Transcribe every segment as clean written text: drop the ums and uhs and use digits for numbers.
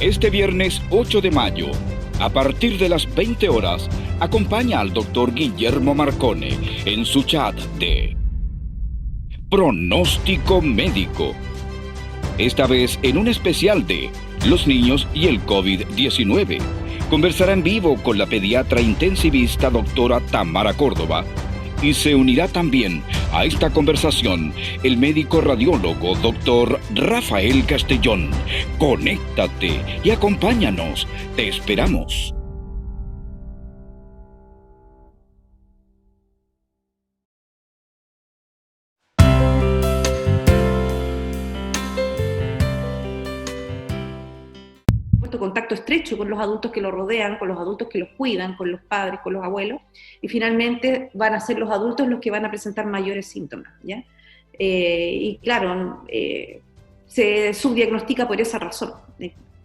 Este viernes 8 de mayo, a partir de las 20 horas, acompaña al doctor Guillermo Marcone en su chat de Pronóstico Médico. Esta vez en un especial de los niños y el COVID-19. Conversará en vivo con la pediatra intensivista doctora Tamara Córdoba y se unirá también a esta conversación el médico radiólogo doctor Rafael Castellón. Conéctate y acompáñanos. Te esperamos. Contacto estrecho con los adultos que lo rodean, con los adultos que los cuidan, con los padres, con los abuelos, y finalmente van a ser los adultos los que van a presentar mayores síntomas, ¿ya? Y claro, se subdiagnostica por esa razón,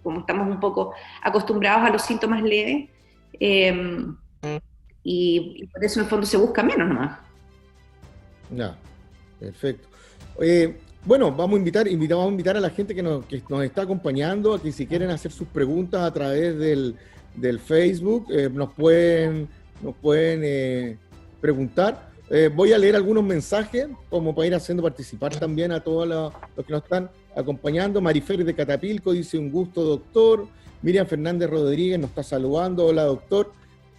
como estamos un poco acostumbrados a los síntomas leves, y por eso en el fondo se busca menos nomás. Ya, perfecto. Bueno, vamos a invitar a la gente que nos está acompañando a que si quieren hacer sus preguntas a través del Facebook, nos pueden preguntar. Voy a leer algunos mensajes como para ir haciendo participar también a todos los que nos están acompañando. Marifer de Catapilco dice: un gusto, doctor. Miriam Fernández Rodríguez nos está saludando. Hola, doctor.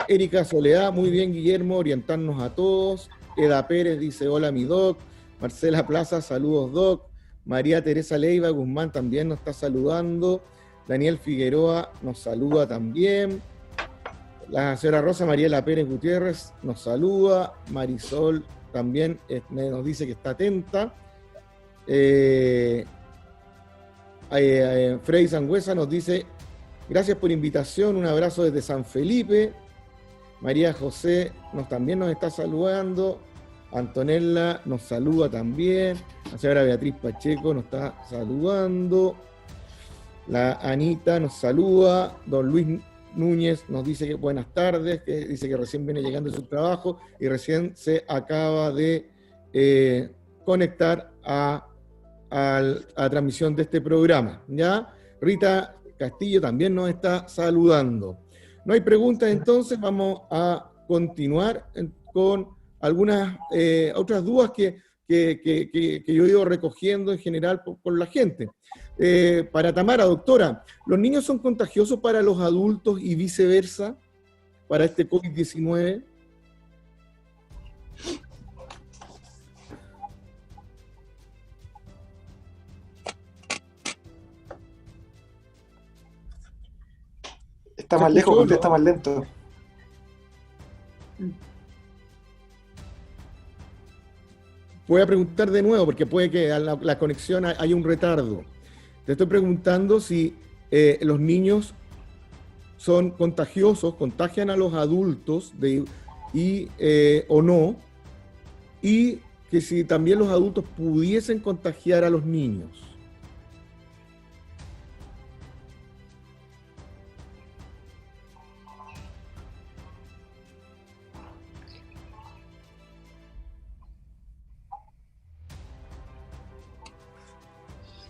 Erika Soledad, muy bien, Guillermo, orientarnos a todos. Eda Pérez dice: hola, mi doc. Marcela Plaza, saludos, doc. María Teresa Leiva Guzmán también nos está saludando. Daniel Figueroa nos saluda también. La señora Rosa Mariela Pérez Gutiérrez nos saluda. Marisol también nos dice que está atenta. Frey Sangüesa nos dice: gracias por invitación, un abrazo desde San Felipe. María José también nos está saludando. Antonella nos saluda también. La señora Beatriz Pacheco nos está saludando. La Anita nos saluda. Don Luis Núñez nos dice que buenas tardes, que dice que recién viene llegando de su trabajo y recién se acaba de conectar a la transmisión de este programa. ¿Ya? Rita Castillo también nos está saludando. No hay preguntas, entonces vamos a continuar con algunas otras dudas que yo he ido recogiendo en general por la gente. Para Tamara, doctora, ¿los niños son contagiosos para los adultos y viceversa para este COVID-19? Está más lejos, contesta más lento. Voy a preguntar de nuevo porque puede que la conexión haya un retardo. Te estoy preguntando si los niños son contagiosos, contagian a los adultos o no, y que si también los adultos pudiesen contagiar a los niños.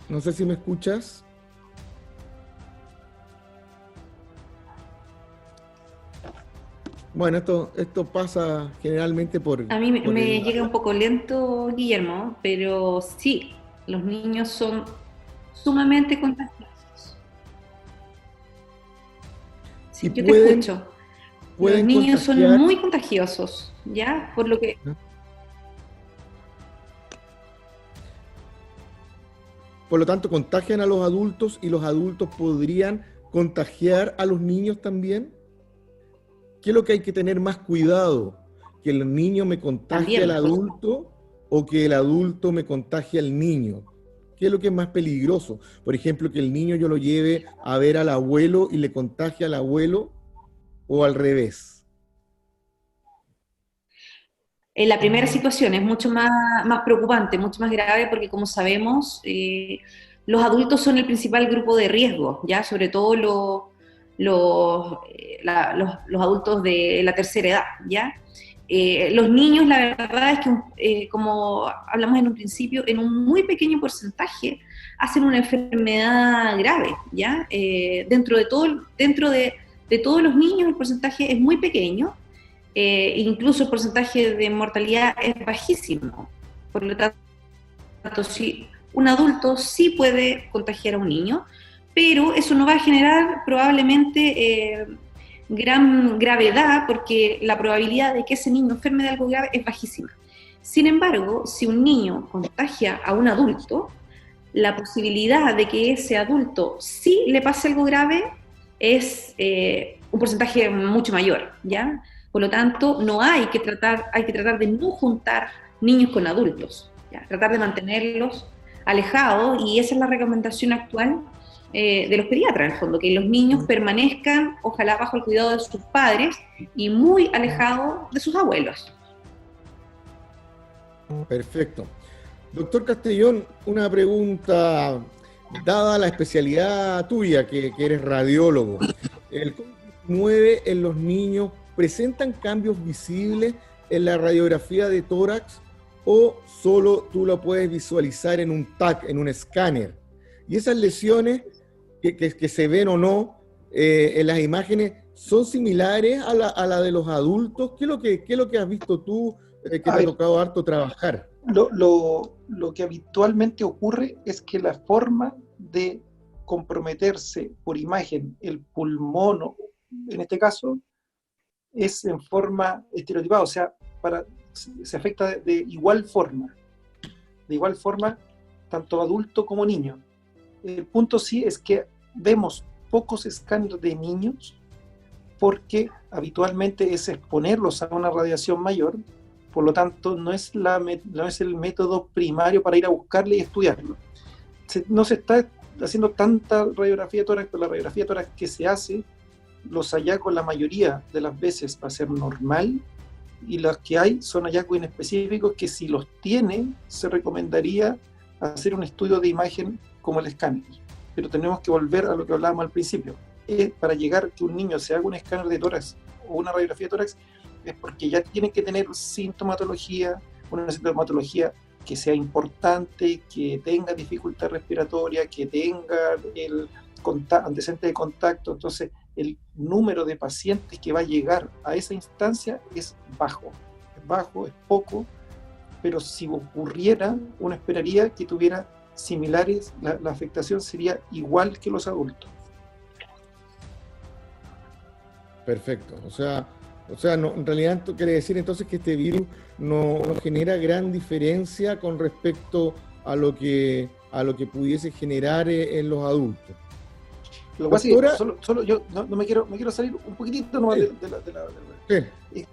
No sé si me escuchas. Bueno, esto pasa generalmente por... A mí me llega un poco lento, Guillermo, pero sí, los niños son sumamente contagiosos. Sí, yo te escucho. Los niños son muy contagiosos, ¿ya? Por lo que... Por lo tanto, contagian a los adultos y los adultos podrían contagiar a los niños también. ¿Qué es lo que hay que tener más cuidado? ¿Que el niño me contagie al adulto o que el adulto me contagie al niño? ¿Qué es lo que es más peligroso? Por ejemplo, que el niño yo lo lleve a ver al abuelo y le contagie al abuelo, o al revés. La primera situación es mucho más preocupante, mucho más grave, porque como sabemos, los adultos son el principal grupo de riesgo, ¿ya? Sobre todo los adultos de la tercera edad, ¿ya? Los niños, la verdad es que, como hablamos en un principio, en un muy pequeño porcentaje hacen una enfermedad grave, ¿ya? Dentro de todos los niños el porcentaje es muy pequeño, incluso el porcentaje de mortalidad es bajísimo. Por lo tanto, sí, un adulto sí puede contagiar a un niño, pero eso no va a generar probablemente gran gravedad, porque la probabilidad de que ese niño enferme de algo grave es bajísima. Sin embargo, si un niño contagia a un adulto, la posibilidad de que ese adulto sí le pase algo grave es un porcentaje mucho mayor, ¿ya? Por lo tanto, hay que tratar de no juntar niños con adultos, ¿ya? Tratar de mantenerlos alejados, y esa es la recomendación actual de los pediatras, en el fondo, que los niños permanezcan, ojalá bajo el cuidado de sus padres y muy alejados de sus abuelos. Perfecto. Doctor Castellón, una pregunta, dada la especialidad tuya, que eres radiólogo, ¿el COVID-19 en los niños presentan cambios visibles en la radiografía de tórax o solo tú lo puedes visualizar en un TAC, en un escáner? Y esas lesiones que se ven o no en las imágenes, ¿son similares a la de los adultos? ¿Qué es lo que has visto tú que te ha tocado harto trabajar? Lo que habitualmente ocurre es que la forma de comprometerse por imagen el pulmón, en este caso, es en forma estereotipada, o sea, se afecta de igual forma, tanto adulto como niño. El punto sí es que vemos pocos escáneres de niños porque habitualmente es exponerlos a una radiación mayor, por lo tanto no es el método primario para ir a buscarle y estudiarlo. No se está haciendo tanta radiografía de tórax, pero la radiografía de tórax que se hace, los hallazgos la mayoría de las veces va a ser normal, y las que hay son hallazgos inespecíficos que si los tiene se recomendaría hacer un estudio de imagen como el escáner. Pero tenemos que volver a lo que hablábamos al principio. Para llegar a que un niño se haga un escáner de tórax o una radiografía de tórax es porque ya tiene que tener sintomatología, una sintomatología que sea importante, que tenga dificultad respiratoria, que tenga el antecedente de contacto. Entonces el número de pacientes que va a llegar a esa instancia es bajo, es poco, pero si ocurriera, uno esperaría que tuviera similares, la afectación sería igual que los adultos. Perfecto. O sea, no, en realidad esto quiere decir entonces que este virus no genera gran diferencia con respecto a lo que pudiese generar en los adultos. Lo que pasa es que solo yo no me quiero salir un poquitito nomás sí.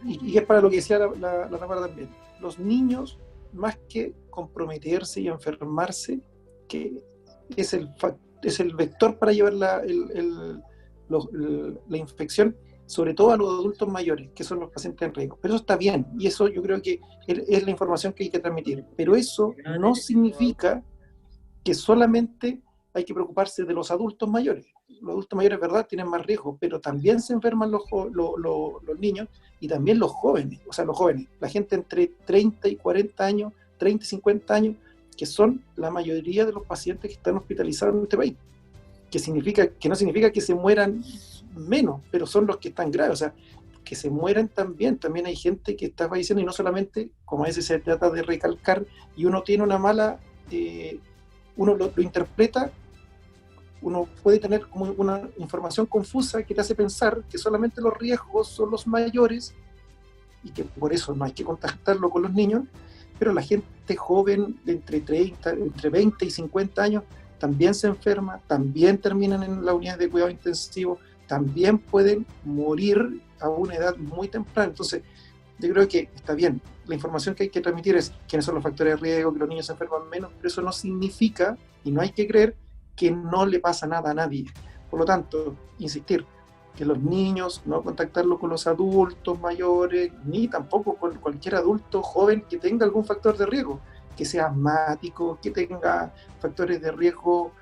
y es para lo que decía la Tamara también. Los niños, más que comprometerse y enfermarse, que es el vector para llevar la infección, sobre todo a los adultos mayores, que son los pacientes en riesgo. Pero eso está bien, y eso yo creo que es la información que hay que transmitir. Pero eso no significa que solamente hay que preocuparse de los adultos mayores. Los adultos mayores, verdad, tienen más riesgo, pero también se enferman los niños y también los jóvenes, la gente entre 30 y 40 años, 30 y 50 años, que son la mayoría de los pacientes que están hospitalizados en este país. Que no significa que se mueran menos, pero son los que están graves, o sea, que se mueran también hay gente que está falleciendo, y no solamente, como a veces se trata de recalcar, y uno tiene una mala, uno lo interpreta, uno puede tener como una información confusa que te hace pensar que solamente los riesgos son los mayores y que por eso no hay que contactarlo con los niños, pero la gente joven de entre 20 y 50 años también se enferma, también terminan en la unidad de cuidado intensivo, también pueden morir a una edad muy temprana. Entonces, yo creo que está bien. La información que hay que transmitir es quiénes son los factores de riesgo, que los niños se enferman menos, pero eso no significa, y no hay que creer, que no le pasa nada a nadie. Por lo tanto, insistir, que los niños, no contactarlo con los adultos mayores, ni tampoco con cualquier adulto joven que tenga algún factor de riesgo, que sea asmático, que tenga factores de riesgo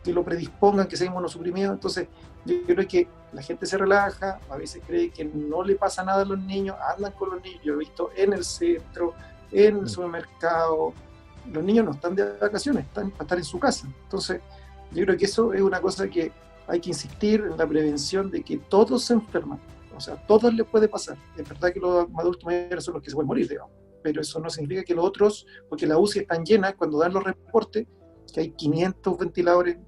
que lo predispongan, que sea inmunosuprimido. Entonces, yo creo que la gente se relaja, a veces cree que no le pasa nada a los niños, andan con los niños, yo he visto en el centro, en el supermercado, los niños no están de vacaciones, están para estar en su casa. Entonces, yo creo que eso es una cosa que hay que insistir en la prevención de que todos se enferman, o sea, a todos les puede pasar. Es verdad que los adultos mayores son los que se pueden morir, digamos, pero eso no significa que los otros, porque la UCI están llenas, cuando dan los reportes, que hay 500 ventiladores,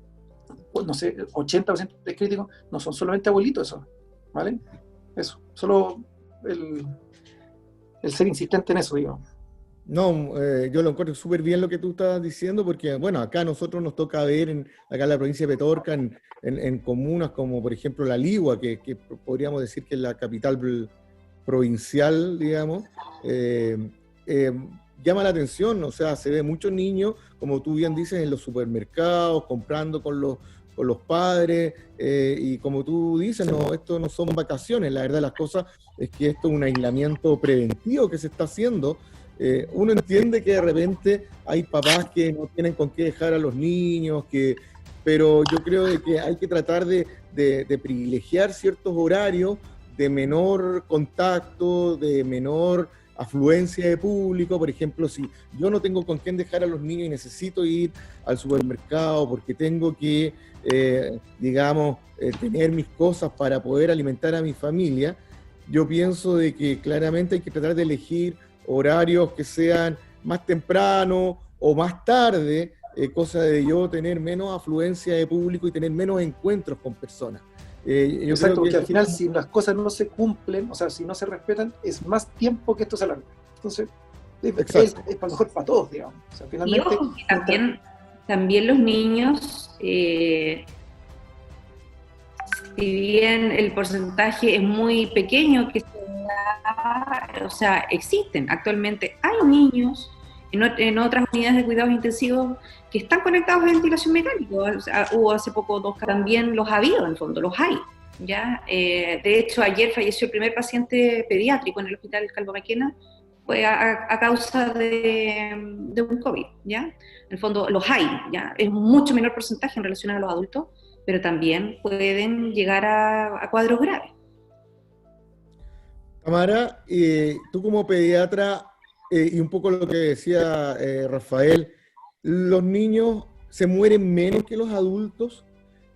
no sé, 80% de críticos, no son solamente abuelitos eso, ¿vale? Eso, solo el ser insistente en eso, digamos. No, yo lo encuentro súper bien lo que tú estás diciendo, porque, bueno, acá a nosotros nos toca ver, acá en la provincia de Petorca, en comunas como, por ejemplo, La Ligua, que podríamos decir que es la capital provincial, digamos, llama la atención, o sea, se ve muchos niños, como tú bien dices, en los supermercados, comprando con los padres, y como tú dices, no, esto no son vacaciones, la verdad de las cosas es que esto es un aislamiento preventivo que se está haciendo. Uno entiende que de repente hay papás que no tienen con qué dejar a los niños, pero yo creo de que hay que tratar de privilegiar ciertos horarios de menor contacto, de menor afluencia de público. Por ejemplo, si yo no tengo con quién dejar a los niños y necesito ir al supermercado porque tengo que, tener mis cosas para poder alimentar a mi familia, yo pienso de que claramente hay que tratar de elegir horarios que sean más temprano o más tarde, cosa de yo tener menos afluencia de público y tener menos encuentros con personas. Exacto, porque al final si las cosas no se cumplen, o sea, si no se respetan, es más tiempo que esto se alarga. Entonces, es para mejor para todos, digamos. O sea, finalmente, y ojo, también los niños, si bien el porcentaje es muy pequeño que o sea, existen actualmente, hay niños en otras unidades de cuidados intensivos que están conectados a ventilación mecánica. O sea, hubo hace poco también los ha habido, en el fondo, los hay, ¿ya? De hecho, ayer falleció el primer paciente pediátrico en el hospital Calvo Maquena, fue a causa de un COVID, ¿ya? En el fondo, los hay, ¿ya? Es un mucho menor porcentaje en relación a los adultos, pero también pueden llegar a cuadros graves. Tamara, tú como pediatra, y un poco lo que decía Rafael, los niños se mueren menos que los adultos,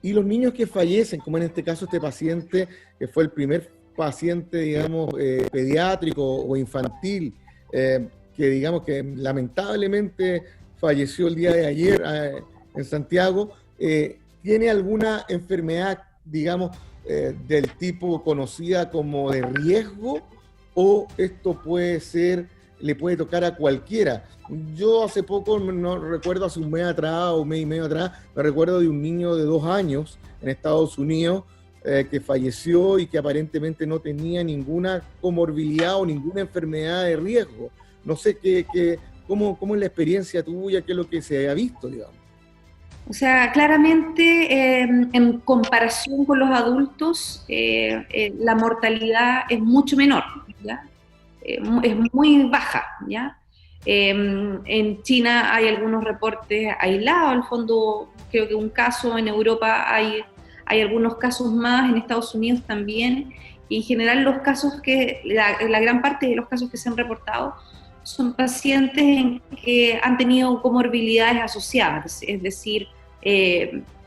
y los niños que fallecen, como en este caso este paciente, que fue el primer paciente, digamos, pediátrico o infantil, que digamos que lamentablemente falleció el día de ayer en Santiago, ¿tiene alguna enfermedad, digamos, del tipo conocida como de riesgo, o esto le puede tocar a cualquiera? Yo hace poco, no recuerdo, hace un mes atrás o un mes y medio atrás, me recuerdo de un niño de 2 años en Estados Unidos que falleció y que aparentemente no tenía ninguna comorbilidad o ninguna enfermedad de riesgo. No sé cómo es la experiencia tuya, qué es lo que se ha visto, digamos. O sea, claramente en comparación con los adultos, la mortalidad es mucho menor, ¿ya? Es muy baja, ¿ya? En China hay algunos reportes aislados, al fondo creo que un caso, en Europa hay algunos casos más, en Estados Unidos también, y en general los casos la gran parte de los casos que se han reportado son pacientes que han tenido comorbilidades asociadas, es decir,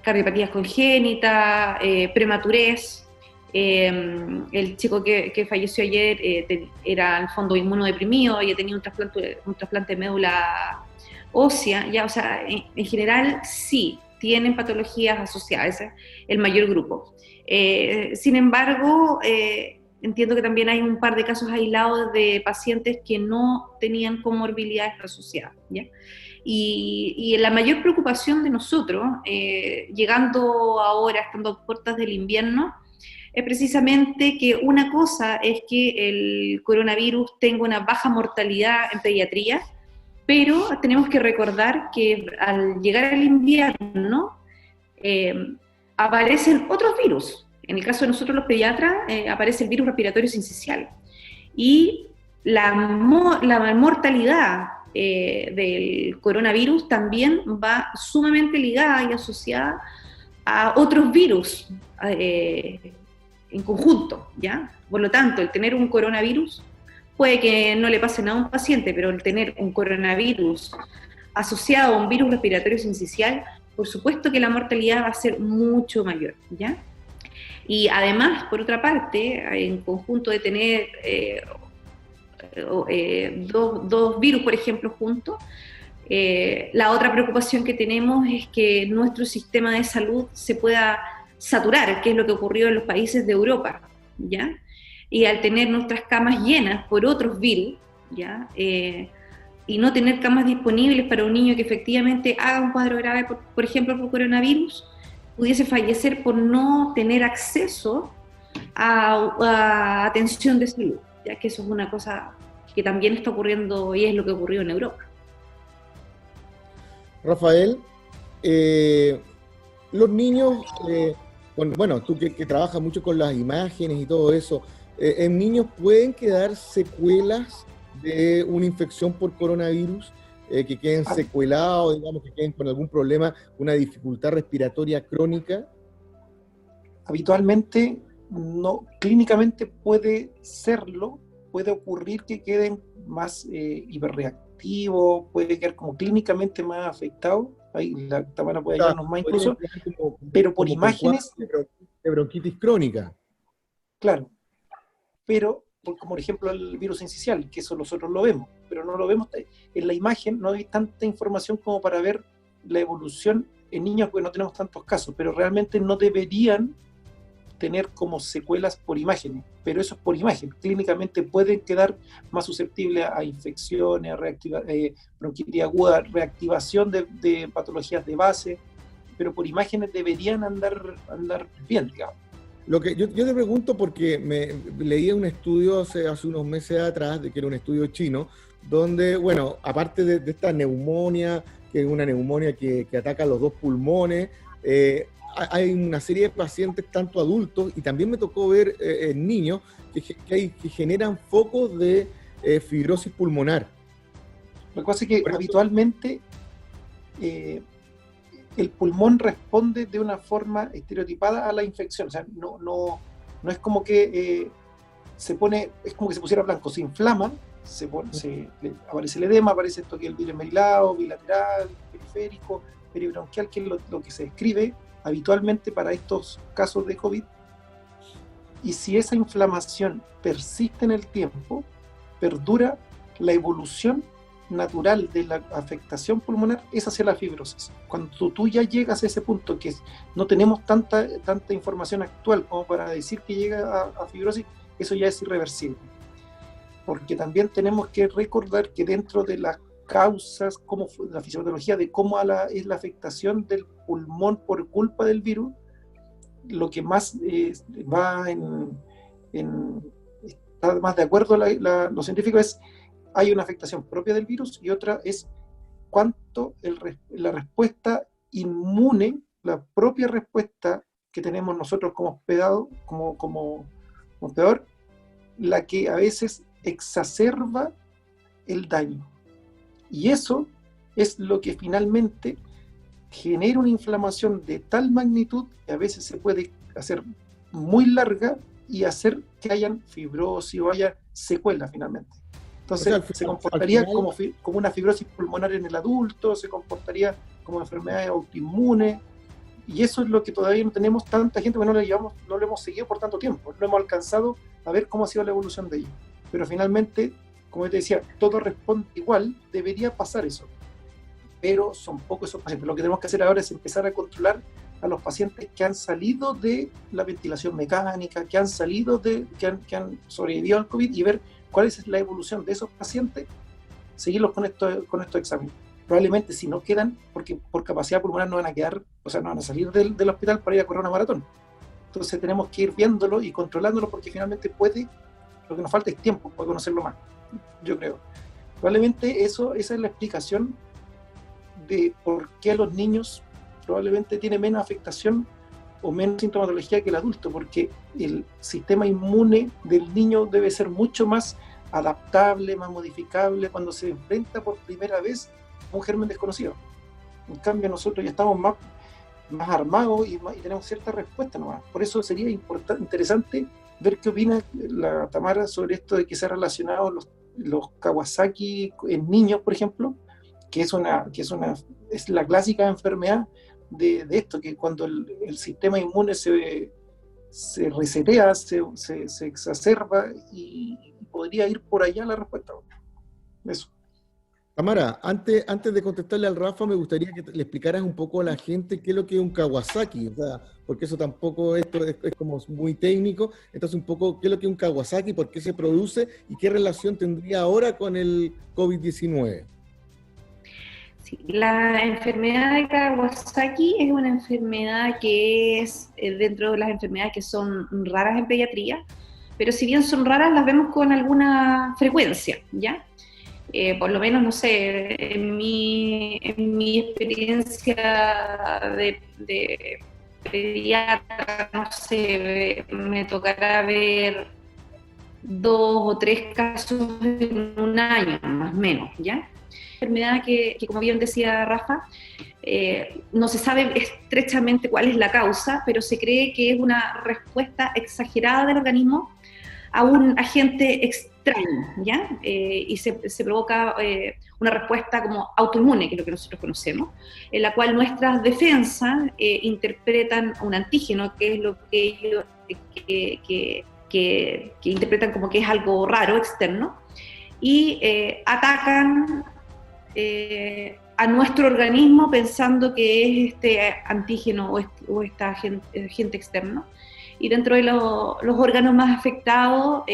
cardiopatías congénitas, prematurez. El chico que falleció ayer era al fondo inmunodeprimido y tenía un trasplante de médula ósea, ya, o sea, en general sí, tienen patologías asociadas, ese es el mayor grupo. Sin embargo, entiendo que también hay un par de casos aislados de pacientes que no tenían comorbilidades asociadas, ¿ya? Y la mayor preocupación de nosotros, llegando ahora, estando a puertas del invierno, es precisamente que una cosa es que el coronavirus tenga una baja mortalidad en pediatría, pero tenemos que recordar que al llegar al invierno aparecen otros virus. En el caso de nosotros los pediatras, aparece el virus respiratorio sincicial. Y la mortalidad del coronavirus también va sumamente ligada y asociada a otros virus en conjunto, ¿ya? Por lo tanto, el tener un coronavirus puede que no le pase nada a un paciente, pero el tener un coronavirus asociado a un virus respiratorio sincicial, por supuesto que la mortalidad va a ser mucho mayor, ¿ya? Y además, por otra parte, en conjunto de tener dos virus, por ejemplo, juntos, la otra preocupación que tenemos es que nuestro sistema de salud se pueda saturar, que es lo que ocurrió en los países de Europa, ¿ya? Y al tener nuestras camas llenas por otros virus, ¿ya? Y no tener camas disponibles para un niño que efectivamente haga un cuadro grave, por ejemplo, por coronavirus, pudiese fallecer por no tener acceso a atención de salud, ya que eso es una cosa que también está ocurriendo y es lo que ocurrió en Europa. Rafael, los niños, bueno, tú que trabajas mucho con las imágenes y todo eso, ¿en niños pueden quedar secuelas de una infección por coronavirus? Que queden secuelados, digamos, que queden con algún problema, una dificultad respiratoria crónica? Habitualmente, no, clínicamente puede serlo, puede ocurrir que queden más hiperreactivos, puede quedar como clínicamente más afectados, ahí la Tamara puede ayudarnos más incluso, pero por imágenes... De bronquitis crónica. Claro, pero como por ejemplo el virus sincicial, que eso nosotros lo vemos, pero no lo vemos en la imagen, no hay tanta información como para ver la evolución en niños, porque no tenemos tantos casos, pero realmente no deberían tener como secuelas por imágenes, pero eso es por imagen. Clínicamente pueden quedar más susceptibles a infecciones, a bronquitis aguda, reactivación de patologías de base, pero por imágenes deberían andar bien, digamos. Lo que yo te pregunto porque leí un estudio hace unos meses atrás, que era un estudio chino, donde, bueno, aparte de esta neumonía, que es una neumonía que ataca los dos pulmones, hay una serie de pacientes, tanto adultos, y también me tocó ver en niños, que generan focos de fibrosis pulmonar. Lo que pasa es que habitualmente el pulmón responde de una forma estereotipada a la infección, o sea, no es como que se pone, es como que se pusiera blanco, se inflama, aparece el edema, aparece esto que es el virus merilado, bilateral, periférico, peribronquial, que es lo que se describe habitualmente para estos casos de COVID. Y si esa inflamación persiste en el tiempo, perdura, la evolución natural de la afectación pulmonar es hacia la fibrosis. Cuando tú ya llegas a ese punto, que no tenemos tanta información actual como para decir que llega a fibrosis, eso ya es irreversible. Porque también tenemos que recordar que dentro de las causas, como la fisiopatología de cómo es la afectación del pulmón por culpa del virus, lo que más va está más de acuerdo los científicos es hay una afectación propia del virus y otra es cuánto la respuesta inmune, la propia respuesta que tenemos nosotros como hospedado, como hospedador, la que a veces exacerba el daño. Y eso es lo que finalmente genera una inflamación de tal magnitud que a veces se puede hacer muy larga y hacer que hayan fibrosis o haya secuelas finalmente. Entonces, o sea, se comportaría como una fibrosis pulmonar en el adulto, se comportaría como enfermedades autoinmunes, y eso es lo que todavía no tenemos tanta gente, porque no lo hemos seguido por tanto tiempo, no hemos alcanzado a ver cómo ha sido la evolución de ello. Pero finalmente, como te decía, todo responde igual, debería pasar eso. Pero son pocos esos pacientes. Lo que tenemos que hacer ahora es empezar a controlar a los pacientes que han salido de la ventilación mecánica, que han han sobrevivido al COVID y ver cuál es la evolución de esos pacientes, seguirlos con estos exámenes. Probablemente si no quedan, porque por capacidad pulmonar no van a quedar, o sea, no van a salir del hospital para ir a correr una maratón. Entonces tenemos que ir viéndolo y controlándolo porque finalmente lo que nos falta es tiempo para conocerlo más, yo creo. Probablemente esa es la explicación de por qué a los niños probablemente tiene menos afectación o menos sintomatología que el adulto, porque el sistema inmune del niño debe ser mucho más adaptable, más modificable cuando se enfrenta por primera vez a un germen desconocido. En cambio nosotros ya estamos más más armados y tenemos cierta respuesta nomás. Por eso sería interesante ver qué opina la Tamara sobre esto de que se han relacionado los Kawasaki en niños, por ejemplo, que es la clásica enfermedad de esto, que cuando el sistema inmune se resetea, se exacerba, y podría ir por allá la respuesta. Eso. Tamara, antes de contestarle al Rafa, me gustaría que le explicaras un poco a la gente qué es lo que es un Kawasaki, o sea, porque eso tampoco, esto es como muy técnico. Entonces, un poco qué es lo que es un Kawasaki, por qué se produce y qué relación tendría ahora con el COVID-19. Sí, la enfermedad de Kawasaki es una enfermedad que es dentro de las enfermedades que son raras en pediatría, pero si bien son raras, las vemos con alguna frecuencia, ¿ya? Por lo menos, no sé, en mi experiencia de pediatra, no sé, me tocará ver 2 o 3 casos en un año, más o menos, ¿ya? Enfermedad que como bien decía Rafa, no se sabe estrechamente cuál es la causa, pero se cree que es una respuesta exagerada del organismo a un agente extraño, ¿ya? Y se provoca una respuesta como autoinmune, que es lo que nosotros conocemos, en la cual nuestras defensas interpretan un antígeno, que es lo que ellos que interpretan como que es algo raro, externo, y atacan a nuestro organismo pensando que es este antígeno o este agente externo. Y dentro de los órganos más afectados,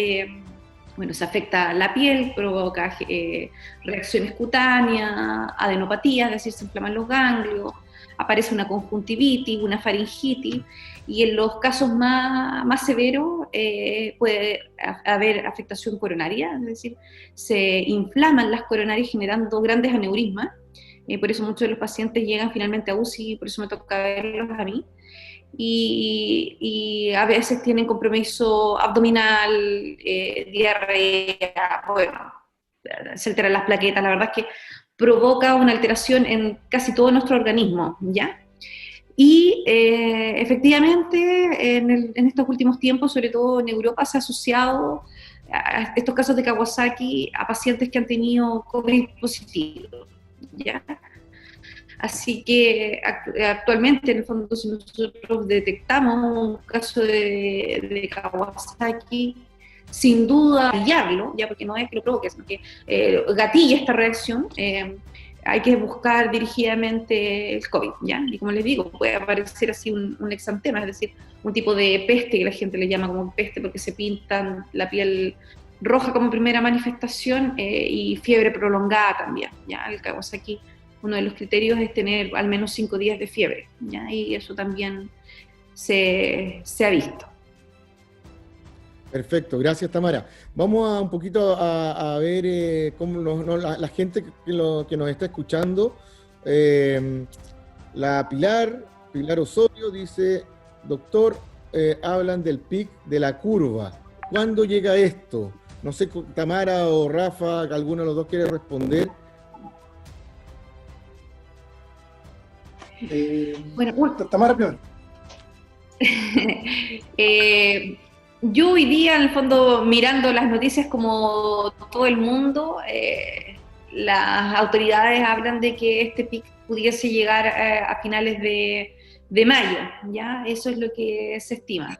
bueno, se afecta la piel, provoca reacciones cutáneas, adenopatía, es decir, se inflaman los ganglios, aparece una conjuntivitis, una faringitis, y en los casos más severos puede haber afectación coronaria, es decir, se inflaman las coronarias generando grandes aneurismas, por eso muchos de los pacientes llegan finalmente a UCI, por eso me toca verlos a mí, y a veces tienen compromiso abdominal, diarrea, bueno, se alteran las plaquetas, la verdad es que provoca una alteración en casi todo nuestro organismo, ¿ya? Y efectivamente en estos últimos tiempos, sobre todo en Europa, se ha asociado a estos casos de Kawasaki a pacientes que han tenido COVID positivo, ¿ya? Así que actualmente, en el fondo, si nosotros detectamos un caso de Kawasaki, sin duda pillarlo, ya, porque no es que lo provoque, sino que gatilla esta reacción, hay que buscar dirigidamente el COVID, ¿ya? Y como les digo, puede aparecer así un exantema, es decir, un tipo de peste que la gente le llama como peste porque se pintan la piel roja como primera manifestación, y fiebre prolongada también, ¿ya? El Kawasaki, uno de los criterios es tener al menos 5 días de fiebre, ¿ya? Y eso también se ha visto. Perfecto, gracias Tamara. Vamos a un poquito a ver cómo la gente que nos está escuchando. La Pilar Osorio dice, doctor, hablan del pic de la curva. ¿Cuándo llega esto? No sé, Tamara o Rafa, alguno de los dos quiere responder. Bueno, Tamara primero. Yo hoy día, en el fondo, mirando las noticias como todo el mundo, las autoridades hablan de que este pic pudiese llegar a finales de mayo, ¿ya? Eso es lo que se estima.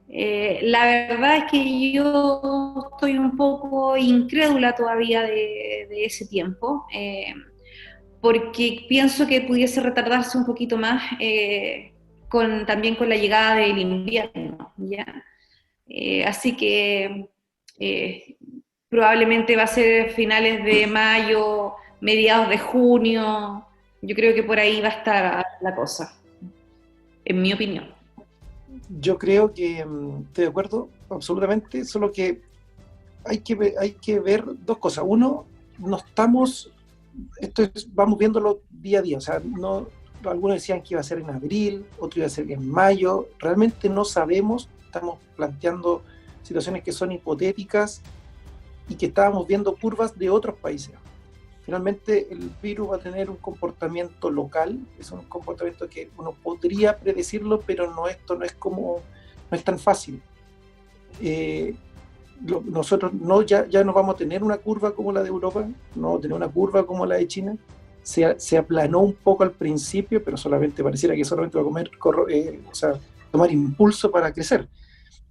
La verdad es que yo estoy un poco incrédula todavía de ese tiempo, porque pienso que pudiese retardarse un poquito más también con la llegada del invierno, ¿ya? Así que probablemente va a ser finales de mayo, mediados de junio. Yo creo que por ahí va a estar la cosa, en mi opinión. Yo creo que estoy de acuerdo absolutamente, solo que hay que ver dos cosas. Uno, vamos viéndolo día a día, o sea, algunos decían que iba a ser en abril, otros iba a ser en mayo, realmente no sabemos. Estamos planteando situaciones que son hipotéticas y que estábamos viendo curvas de otros países. Finalmente el virus va a tener un comportamiento local, es un comportamiento que uno podría predecirlo, pero esto no es tan fácil. Nosotros ya no vamos a tener una curva como la de Europa, no vamos a tener una curva como la de China. Se aplanó un poco al principio, pero pareciera que solamente va a tomar impulso para crecer.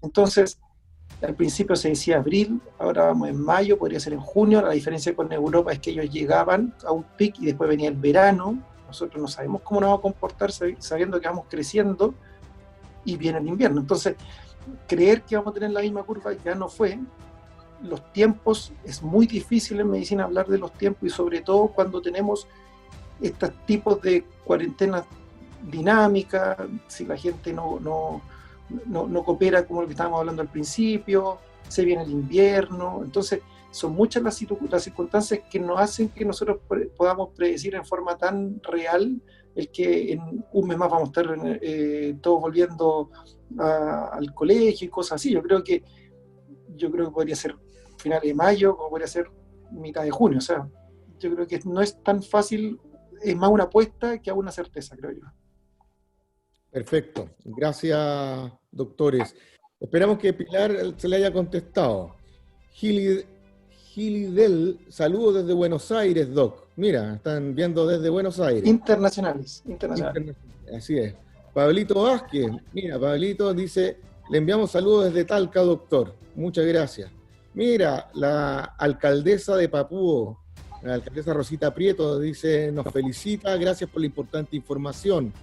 Entonces, al principio se decía abril, ahora vamos en mayo, podría ser en junio. La diferencia con Europa es que ellos llegaban a un pic y después venía el verano. Nosotros no sabemos cómo nos vamos a comportar sabiendo que vamos creciendo y viene el invierno. Entonces, creer que vamos a tener la misma curva ya no fue. Los tiempos, es muy difícil en medicina hablar de los tiempos, y sobre todo cuando tenemos estos tipos de cuarentenas dinámicas, si la gente no coopera como lo que estábamos hablando al principio, se viene el invierno. Entonces son muchas las circunstancias que nos hacen que nosotros podamos predecir en forma tan real el que en un mes más vamos a estar todos volviendo al colegio y cosas así. Yo creo que podría ser finales de mayo o podría ser mitad de junio. O sea, yo creo que no es tan fácil, es más una apuesta que una certeza, creo yo. Perfecto. Gracias, doctores. Esperamos que Pilar se le haya contestado. Gilidel, saludos desde Buenos Aires, Doc. Mira, están viendo desde Buenos Aires. Internacionales. Así es. Pablito Vázquez, mira, Pablito dice, le enviamos saludos desde Talca, doctor. Muchas gracias. Mira, la alcaldesa de Papúo, la alcaldesa Rosita Prieto, dice, nos felicita, gracias por la importante información.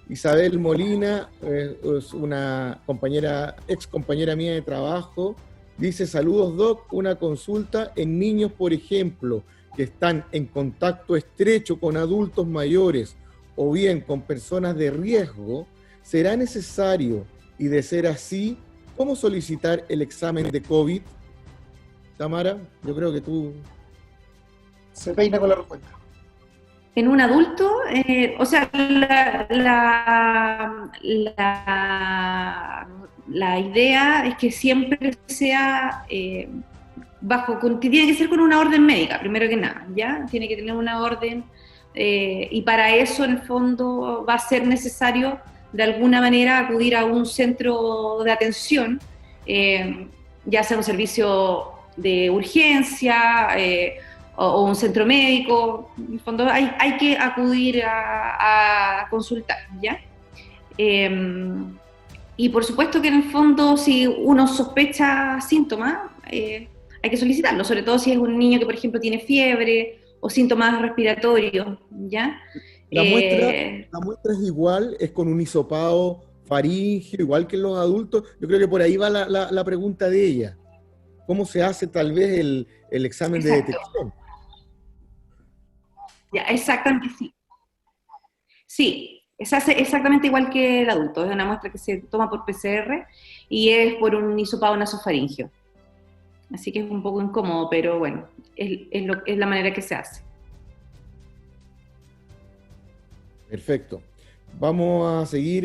Isabel Molina, es una ex compañera mía de trabajo, dice, saludos Doc, una consulta en niños, por ejemplo, que están en contacto estrecho con adultos mayores o bien con personas de riesgo, ¿será necesario, y de ser así, cómo solicitar el examen de COVID? Tamara, yo creo que tú... Se peina con la respuesta. En un adulto, o sea, la idea es que siempre sea tiene que ser con una orden médica, primero que nada, ¿ya? Tiene que tener una orden, y para eso, en el fondo, va a ser necesario, de alguna manera, acudir a un centro de atención, ya sea un servicio de urgencia, o un centro médico. En el fondo hay que acudir a consultar, ¿ya? Y por supuesto que en el fondo, si uno sospecha síntomas, hay que solicitarlo, sobre todo si es un niño que, por ejemplo, tiene fiebre o síntomas respiratorios, ¿ya? La muestra es igual, es con un hisopado faríngeo, igual que en los adultos. Yo creo que por ahí va la pregunta de ella. ¿Cómo se hace tal vez el examen de detección? Ya, exactamente, sí. Sí, se hace exactamente igual que el adulto. Es una muestra que se toma por PCR y es por un hisopado nasofaríngeo. Así que es un poco incómodo, pero bueno, es la manera que se hace. Perfecto. Vamos a seguir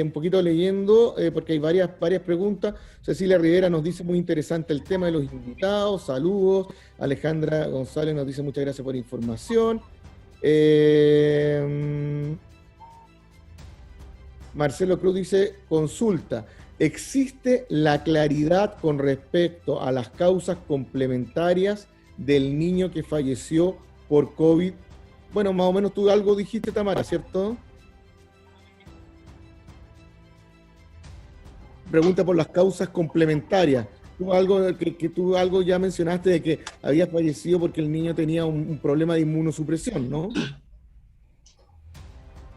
un poquito leyendo, porque hay varias preguntas. Cecilia Rivera nos dice, muy interesante el tema de los invitados, saludos. Alejandra González nos dice, muchas gracias por la información. Marcelo Cruz dice, consulta, ¿existe la claridad con respecto a las causas complementarias del niño que falleció por COVID? Bueno, más o menos tú algo dijiste, Tamara, ¿cierto? Pregunta por las causas complementarias. Tú algo ya mencionaste de que había fallecido porque el niño tenía un problema de inmunosupresión, ¿no?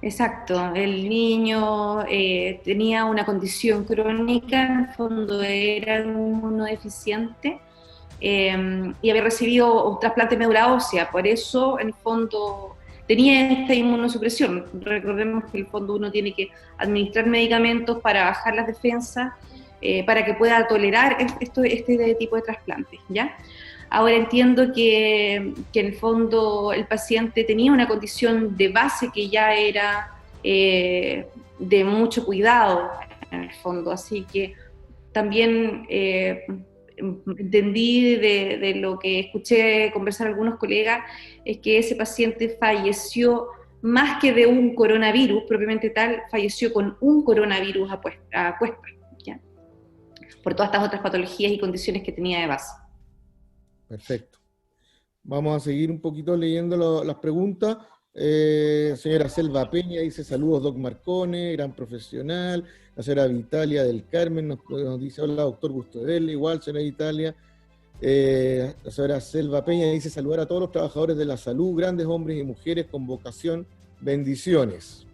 Exacto, el niño tenía una condición crónica, en el fondo era inmunodeficiente, y había recibido un trasplante de médula ósea, por eso en el fondo tenía esta inmunosupresión. Recordemos que en el fondo uno tiene que administrar medicamentos para bajar las defensas, para que pueda tolerar este tipo de trasplantes, ¿ya? Ahora entiendo que en el fondo el paciente tenía una condición de base que ya era de mucho cuidado, en el fondo, así que también entendí de lo que escuché conversar algunos colegas, es que ese paciente falleció más que de un coronavirus propiamente tal, falleció con un coronavirus a cuestas, ¿ya? Por todas estas otras patologías y condiciones que tenía de base. Perfecto. Vamos a seguir un poquito leyendo las preguntas. Señora Selva Peña dice: saludos, Doc Marcone, gran profesional. La señora Vitalia del Carmen nos dice: hola, doctor, gusto de verle. Igual, señora Vitalia. La señora Selva Peña dice: saludar a todos los trabajadores de la salud, grandes hombres y mujeres con vocación, bendiciones.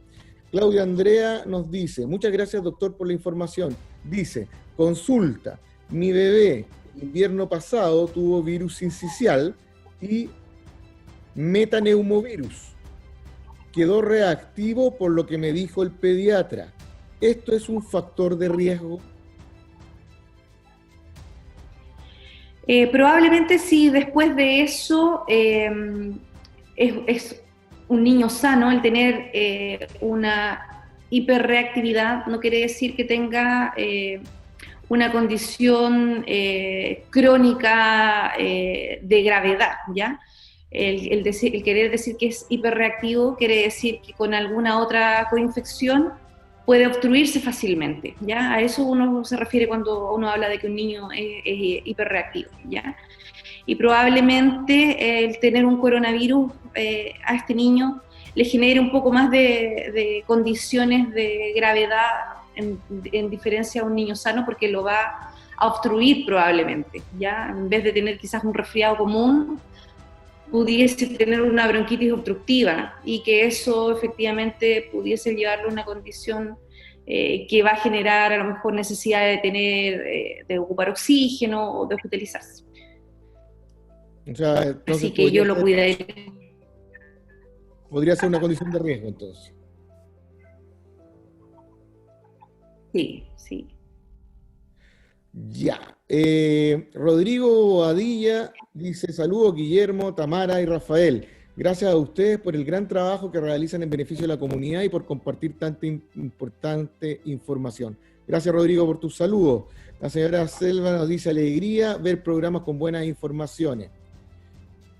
Claudia Andrea nos dice: muchas gracias, doctor, por la información. Dice: consulta, mi bebé invierno pasado tuvo virus sincicial y metaneumovirus. Quedó reactivo por lo que me dijo el pediatra. ¿Esto es un factor de riesgo? Probablemente si después de eso es un niño sano, el tener una hiperreactividad no quiere decir que tenga una condición crónica de gravedad, ¿ya? El querer decir que es hiperreactivo quiere decir que con alguna otra coinfección puede obstruirse fácilmente, ¿ya? A eso uno se refiere cuando uno habla de que un niño es hiperreactivo, ¿ya? Y probablemente el tener un coronavirus a este niño le genere un poco más de condiciones de gravedad en diferencia a un niño sano, porque lo va a obstruir probablemente, ¿ya? En vez de tener quizás un resfriado común, pudiese tener una bronquitis obstructiva y que eso efectivamente pudiese llevarlo a una condición que va a generar a lo mejor necesidad de tener, de ocupar oxígeno o de hospitalizarse. O sea, entonces así que yo lo cuidaré. Podría ser una condición de riesgo, entonces. Sí, sí. Ya. Rodrigo Boadilla dice: saludos, Guillermo, Tamara y Rafael. Gracias a ustedes por el gran trabajo que realizan en beneficio de la comunidad y por compartir tanta importante información. Gracias, Rodrigo, por tus saludos. La señora Selva nos dice: alegría ver programas con buenas informaciones.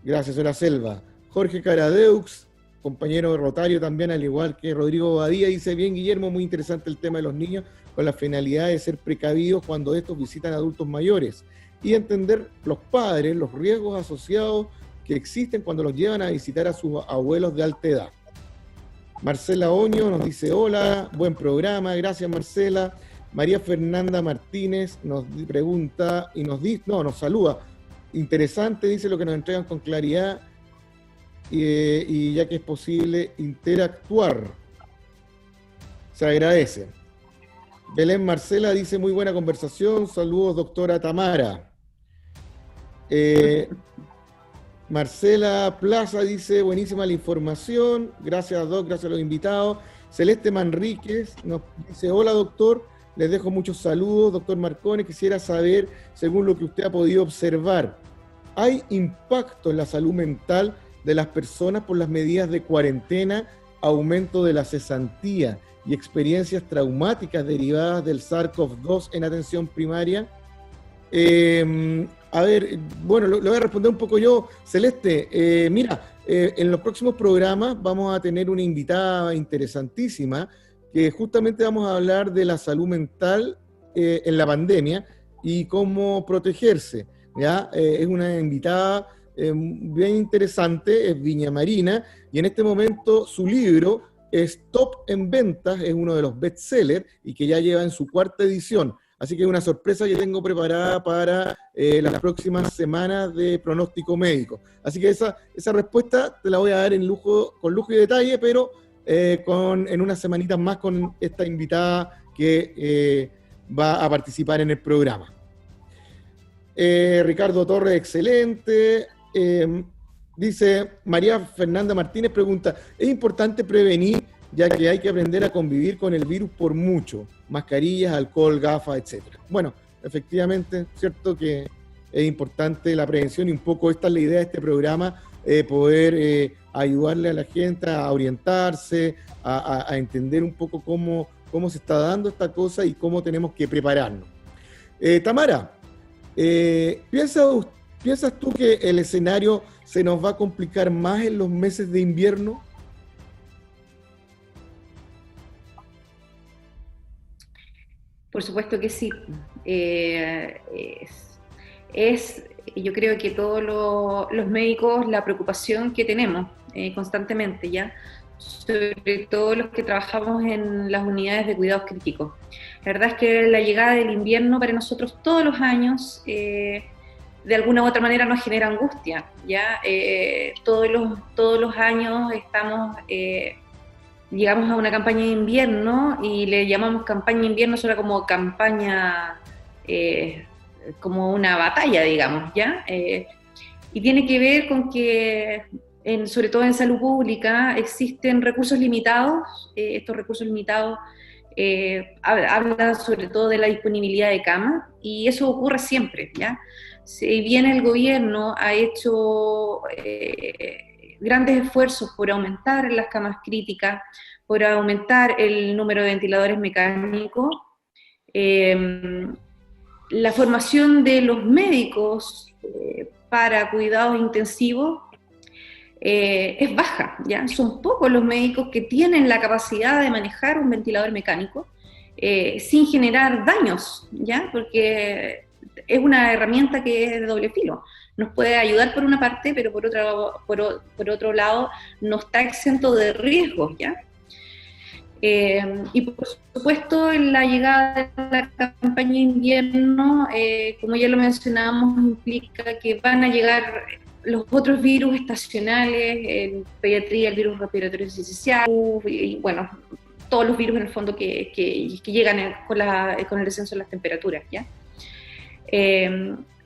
Gracias, señora Selva. Jorge Caradeux, compañero de Rotario también, al igual que Rodrigo Badía, dice: bien, Guillermo, muy interesante el tema de los niños, con la finalidad de ser precavidos cuando estos visitan adultos mayores y entender los padres, los riesgos asociados que existen cuando los llevan a visitar a sus abuelos de alta edad. Marcela Oño nos dice: hola, buen programa, gracias, Marcela. María Fernanda Martínez nos pregunta y nos saluda. Interesante, dice, lo que nos entregan con claridad y ya que es posible interactuar. Se agradece. Belén Marcela dice: muy buena conversación, saludos, doctora Tamara. Marcela Plaza dice: buenísima la información, gracias, Doc, gracias a los invitados. Celeste Manríquez nos dice: hola, doctor, les dejo muchos saludos, doctor Marcone, quisiera saber, según lo que usted ha podido observar, ¿hay impacto en la salud mental de las personas por las medidas de cuarentena, aumento de la cesantía y experiencias traumáticas derivadas del SARS-CoV-2 en atención primaria? A ver, bueno, lo voy a responder un poco yo, Celeste. Mira, en los próximos programas vamos a tener una invitada interesantísima, que justamente vamos a hablar de la salud mental en la pandemia y cómo protegerse, ¿ya? Es una invitada bien interesante, es Viña Marina, y en este momento su libro es top en ventas, es uno de los bestsellers y que ya lleva en su 4ª edición. Así que es una sorpresa que tengo preparada para las próximas semanas de pronóstico médico. Así que esa respuesta te la voy a dar con lujo y detalle, pero en unas semanitas más con esta invitada que va a participar en el programa. Ricardo Torres, excelente. Dice María Fernanda Martínez, pregunta: ¿es importante prevenir, ya que hay que aprender a convivir con el virus por mucho? Mascarillas, alcohol, gafas, etc. Bueno, efectivamente, cierto que es importante la prevención y un poco esta es la idea de este programa, poder ayudarle a la gente a orientarse, a entender un poco cómo se está dando esta cosa y cómo tenemos que prepararnos. Tamara, ¿Piensas tú que el escenario se nos va a complicar más en los meses de invierno? Por supuesto que sí. Yo creo que todos los médicos, la preocupación que tenemos constantemente, ¿ya? Sobre todo los que trabajamos en las unidades de cuidados críticos. La verdad es que la llegada del invierno para nosotros todos los años, de alguna u otra manera, nos genera angustia, ¿ya? Todos los años llegamos a una campaña de invierno y le llamamos campaña de invierno, suena como campaña, como una batalla, digamos, ¿ya? Y tiene que ver con que, sobre todo en salud pública, existen recursos limitados. Estos recursos limitados hablan sobre todo de la disponibilidad de camas, y eso ocurre siempre, ¿ya? Si bien el gobierno ha hecho grandes esfuerzos por aumentar las camas críticas, por aumentar el número de ventiladores mecánicos, la formación de los médicos para cuidados intensivos es baja, ¿ya? Son pocos los médicos que tienen la capacidad de manejar un ventilador mecánico sin generar daños, ¿ya? Porque es una herramienta que es de doble filo. Nos puede ayudar por una parte, pero por otro lado no está exento de riesgos, ¿ya? Y por supuesto, en la llegada de la campaña de invierno, como ya lo mencionábamos, implica que van a llegar los otros virus estacionales, en pediatría, el virus respiratorio sincicial, y bueno, todos los virus en el fondo que llegan con el descenso de las temperaturas, ¿ya?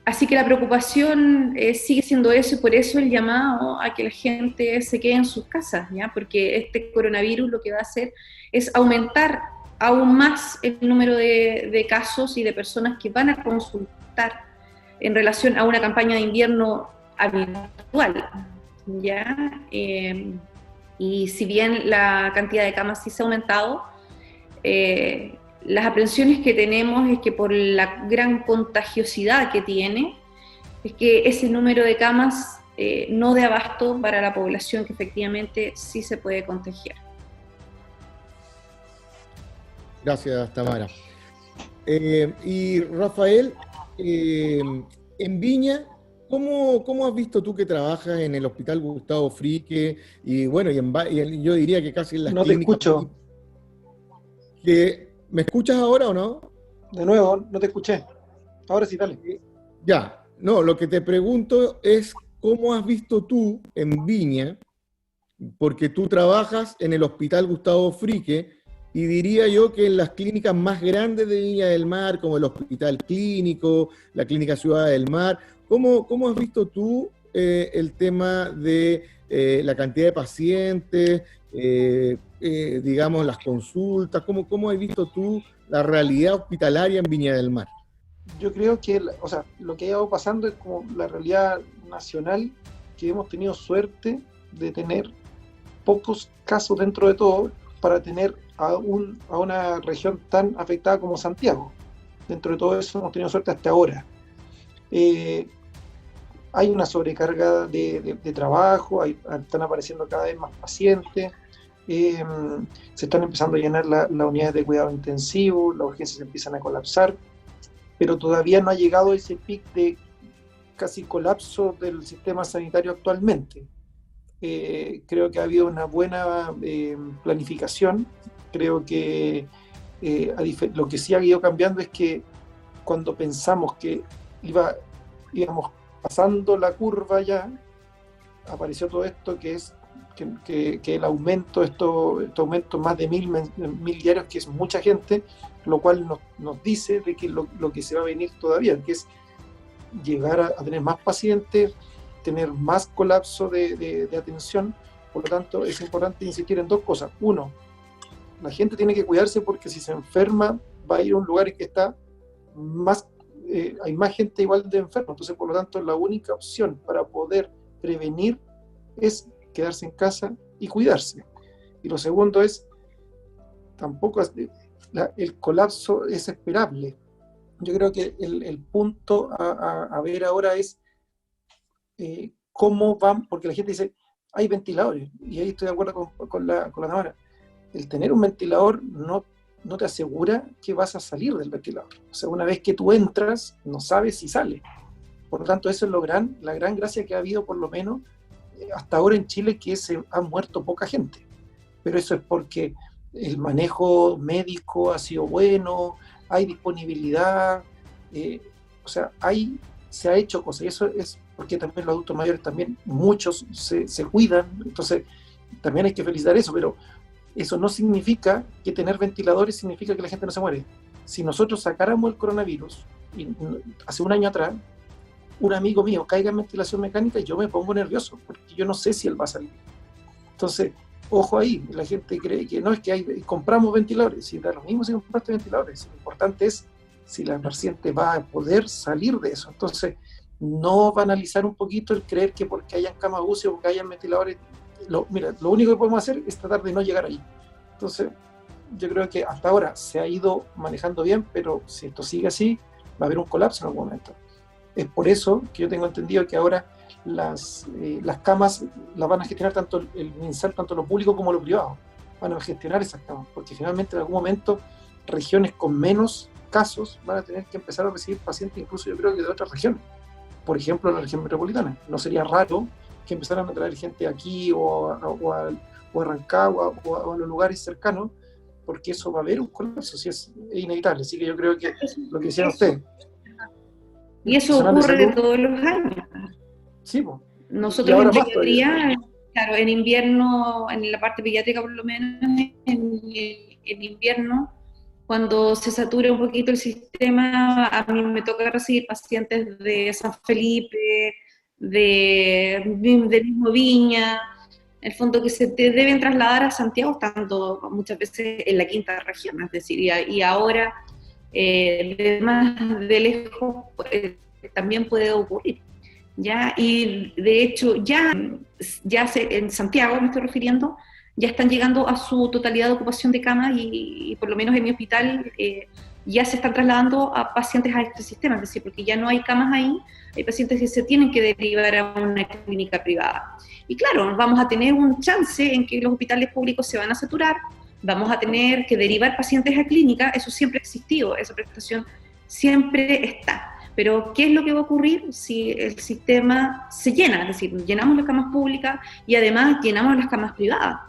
Así que la preocupación sigue siendo eso, y por eso el llamado a que la gente se quede en sus casas, ¿ya? Porque este coronavirus lo que va a hacer es aumentar aún más el número de casos y de personas que van a consultar en relación a una campaña de invierno habitual, ¿ya? Y si bien la cantidad de camas sí se ha aumentado, las aprensiones que tenemos es que por la gran contagiosidad que tiene, es que ese número de camas no dé abasto para la población que efectivamente sí se puede contagiar. Gracias, Tamara. Y Rafael, en Viña, ¿cómo has visto tú que trabajas en el Hospital Gustavo Frique? Y bueno, yo diría que casi en las clínicas. No te escucho. ¿Me escuchas ahora o no? De nuevo, no te escuché. Ahora sí, dale. Ya, no, lo que te pregunto es ¿cómo has visto tú en Viña? Porque tú trabajas en el Hospital Gustavo Frique, y diría yo que en las clínicas más grandes de Viña del Mar, como el Hospital Clínico, la Clínica Ciudad del Mar, ¿cómo has visto tú el tema de la cantidad de pacientes, digamos, las consultas? ¿Cómo has visto tú la realidad hospitalaria en Viña del Mar? Yo creo que, lo que ha ido pasando es como la realidad nacional, que hemos tenido suerte de tener pocos casos dentro de todo para tener a una región tan afectada como Santiago. Dentro de todo eso hemos tenido suerte hasta ahora. Hay una sobrecarga de trabajo, están apareciendo cada vez más pacientes, se están empezando a llenar las unidades de cuidado intensivo, las urgencias empiezan a colapsar, pero todavía no ha llegado ese pic de casi colapso del sistema sanitario actualmente. Creo que ha habido una buena planificación. Creo que lo que sí ha ido cambiando es que cuando pensamos que íbamos pasando la curva ya, apareció todo esto que es que el aumento, este aumento más de 1.000 diarios, que es mucha gente, lo cual nos dice de que lo que se va a venir todavía, que es llegar a tener más pacientes, tener más colapso de atención. Por lo tanto, es importante insistir en dos cosas. Uno, la gente tiene que cuidarse, porque si se enferma va a ir a un lugar que está más, hay más gente igual de enferma. Entonces, por lo tanto, la única opción para poder prevenir es quedarse en casa y cuidarse. Y lo segundo es, tampoco el colapso es esperable. Yo creo que el punto a ver ahora es cómo van, porque la gente dice, hay ventiladores, y ahí estoy de acuerdo con la Tamara. El tener un ventilador no te asegura que vas a salir del ventilador. O sea, una vez que tú entras, no sabes si sale. Por lo tanto, eso es la gran gracia que ha habido, por lo menos, hasta ahora en Chile, que se ha muerto poca gente. Pero eso es porque el manejo médico ha sido bueno, hay disponibilidad, o sea, se ha hecho cosas, y eso es porque también los adultos mayores, también muchos se cuidan, entonces también hay que felicitar eso, pero eso no significa que tener ventiladores significa que la gente no se muere. Si nosotros sacáramos el coronavirus, y hace un año atrás, un amigo mío caiga en ventilación mecánica y yo me pongo nervioso, porque yo no sé si él va a salir. Entonces, ojo ahí, la gente cree que no, es que compramos ventiladores, si da lo mismo si compraste ventiladores, lo importante es si la paciente va a poder salir de eso. Entonces, no banalizar un poquito el creer que porque hayan camas UCI o porque hayan ventiladores, mira, lo único que podemos hacer es tratar de no llegar ahí. Entonces, yo creo que hasta ahora se ha ido manejando bien, pero si esto sigue así, va a haber un colapso en algún momento. Es por eso que yo tengo entendido que ahora las camas las van a gestionar tanto el MinSal, tanto lo público como lo privado. Van a gestionar esas camas, porque finalmente en algún momento regiones con menos casos van a tener que empezar a recibir pacientes, incluso yo creo que de otras regiones. Por ejemplo, en la región metropolitana. No sería raro que empezaran a traer gente aquí o a Rancagua o a los lugares cercanos, porque eso va a haber un colapso, si es inevitable. Así que yo creo que lo que decían ustedes. Y eso ocurre todos los años. Sí, pues. Nosotros en pediatría, claro, en invierno, en la parte pediátrica por lo menos, en invierno, cuando se satura un poquito el sistema, a mí me toca recibir pacientes de San Felipe, del mismo Viña, en el fondo que se te deben trasladar a Santiago, estando muchas veces en la quinta región, es decir, y ahora de más de lejos también puede ocurrir, ¿ya? Y de hecho en Santiago, me estoy refiriendo, ya están llegando a su totalidad de ocupación de camas y por lo menos en mi hospital ya se están trasladando a pacientes a este sistema, es decir, porque ya no hay camas ahí, hay pacientes que se tienen que derivar a una clínica privada. Y claro, vamos a tener un chance en que los hospitales públicos se van a saturar, vamos a tener que derivar pacientes a clínica, eso siempre ha existido, esa prestación siempre está. Pero, ¿qué es lo que va a ocurrir si el sistema se llena? Es decir, llenamos las camas públicas y además llenamos las camas privadas.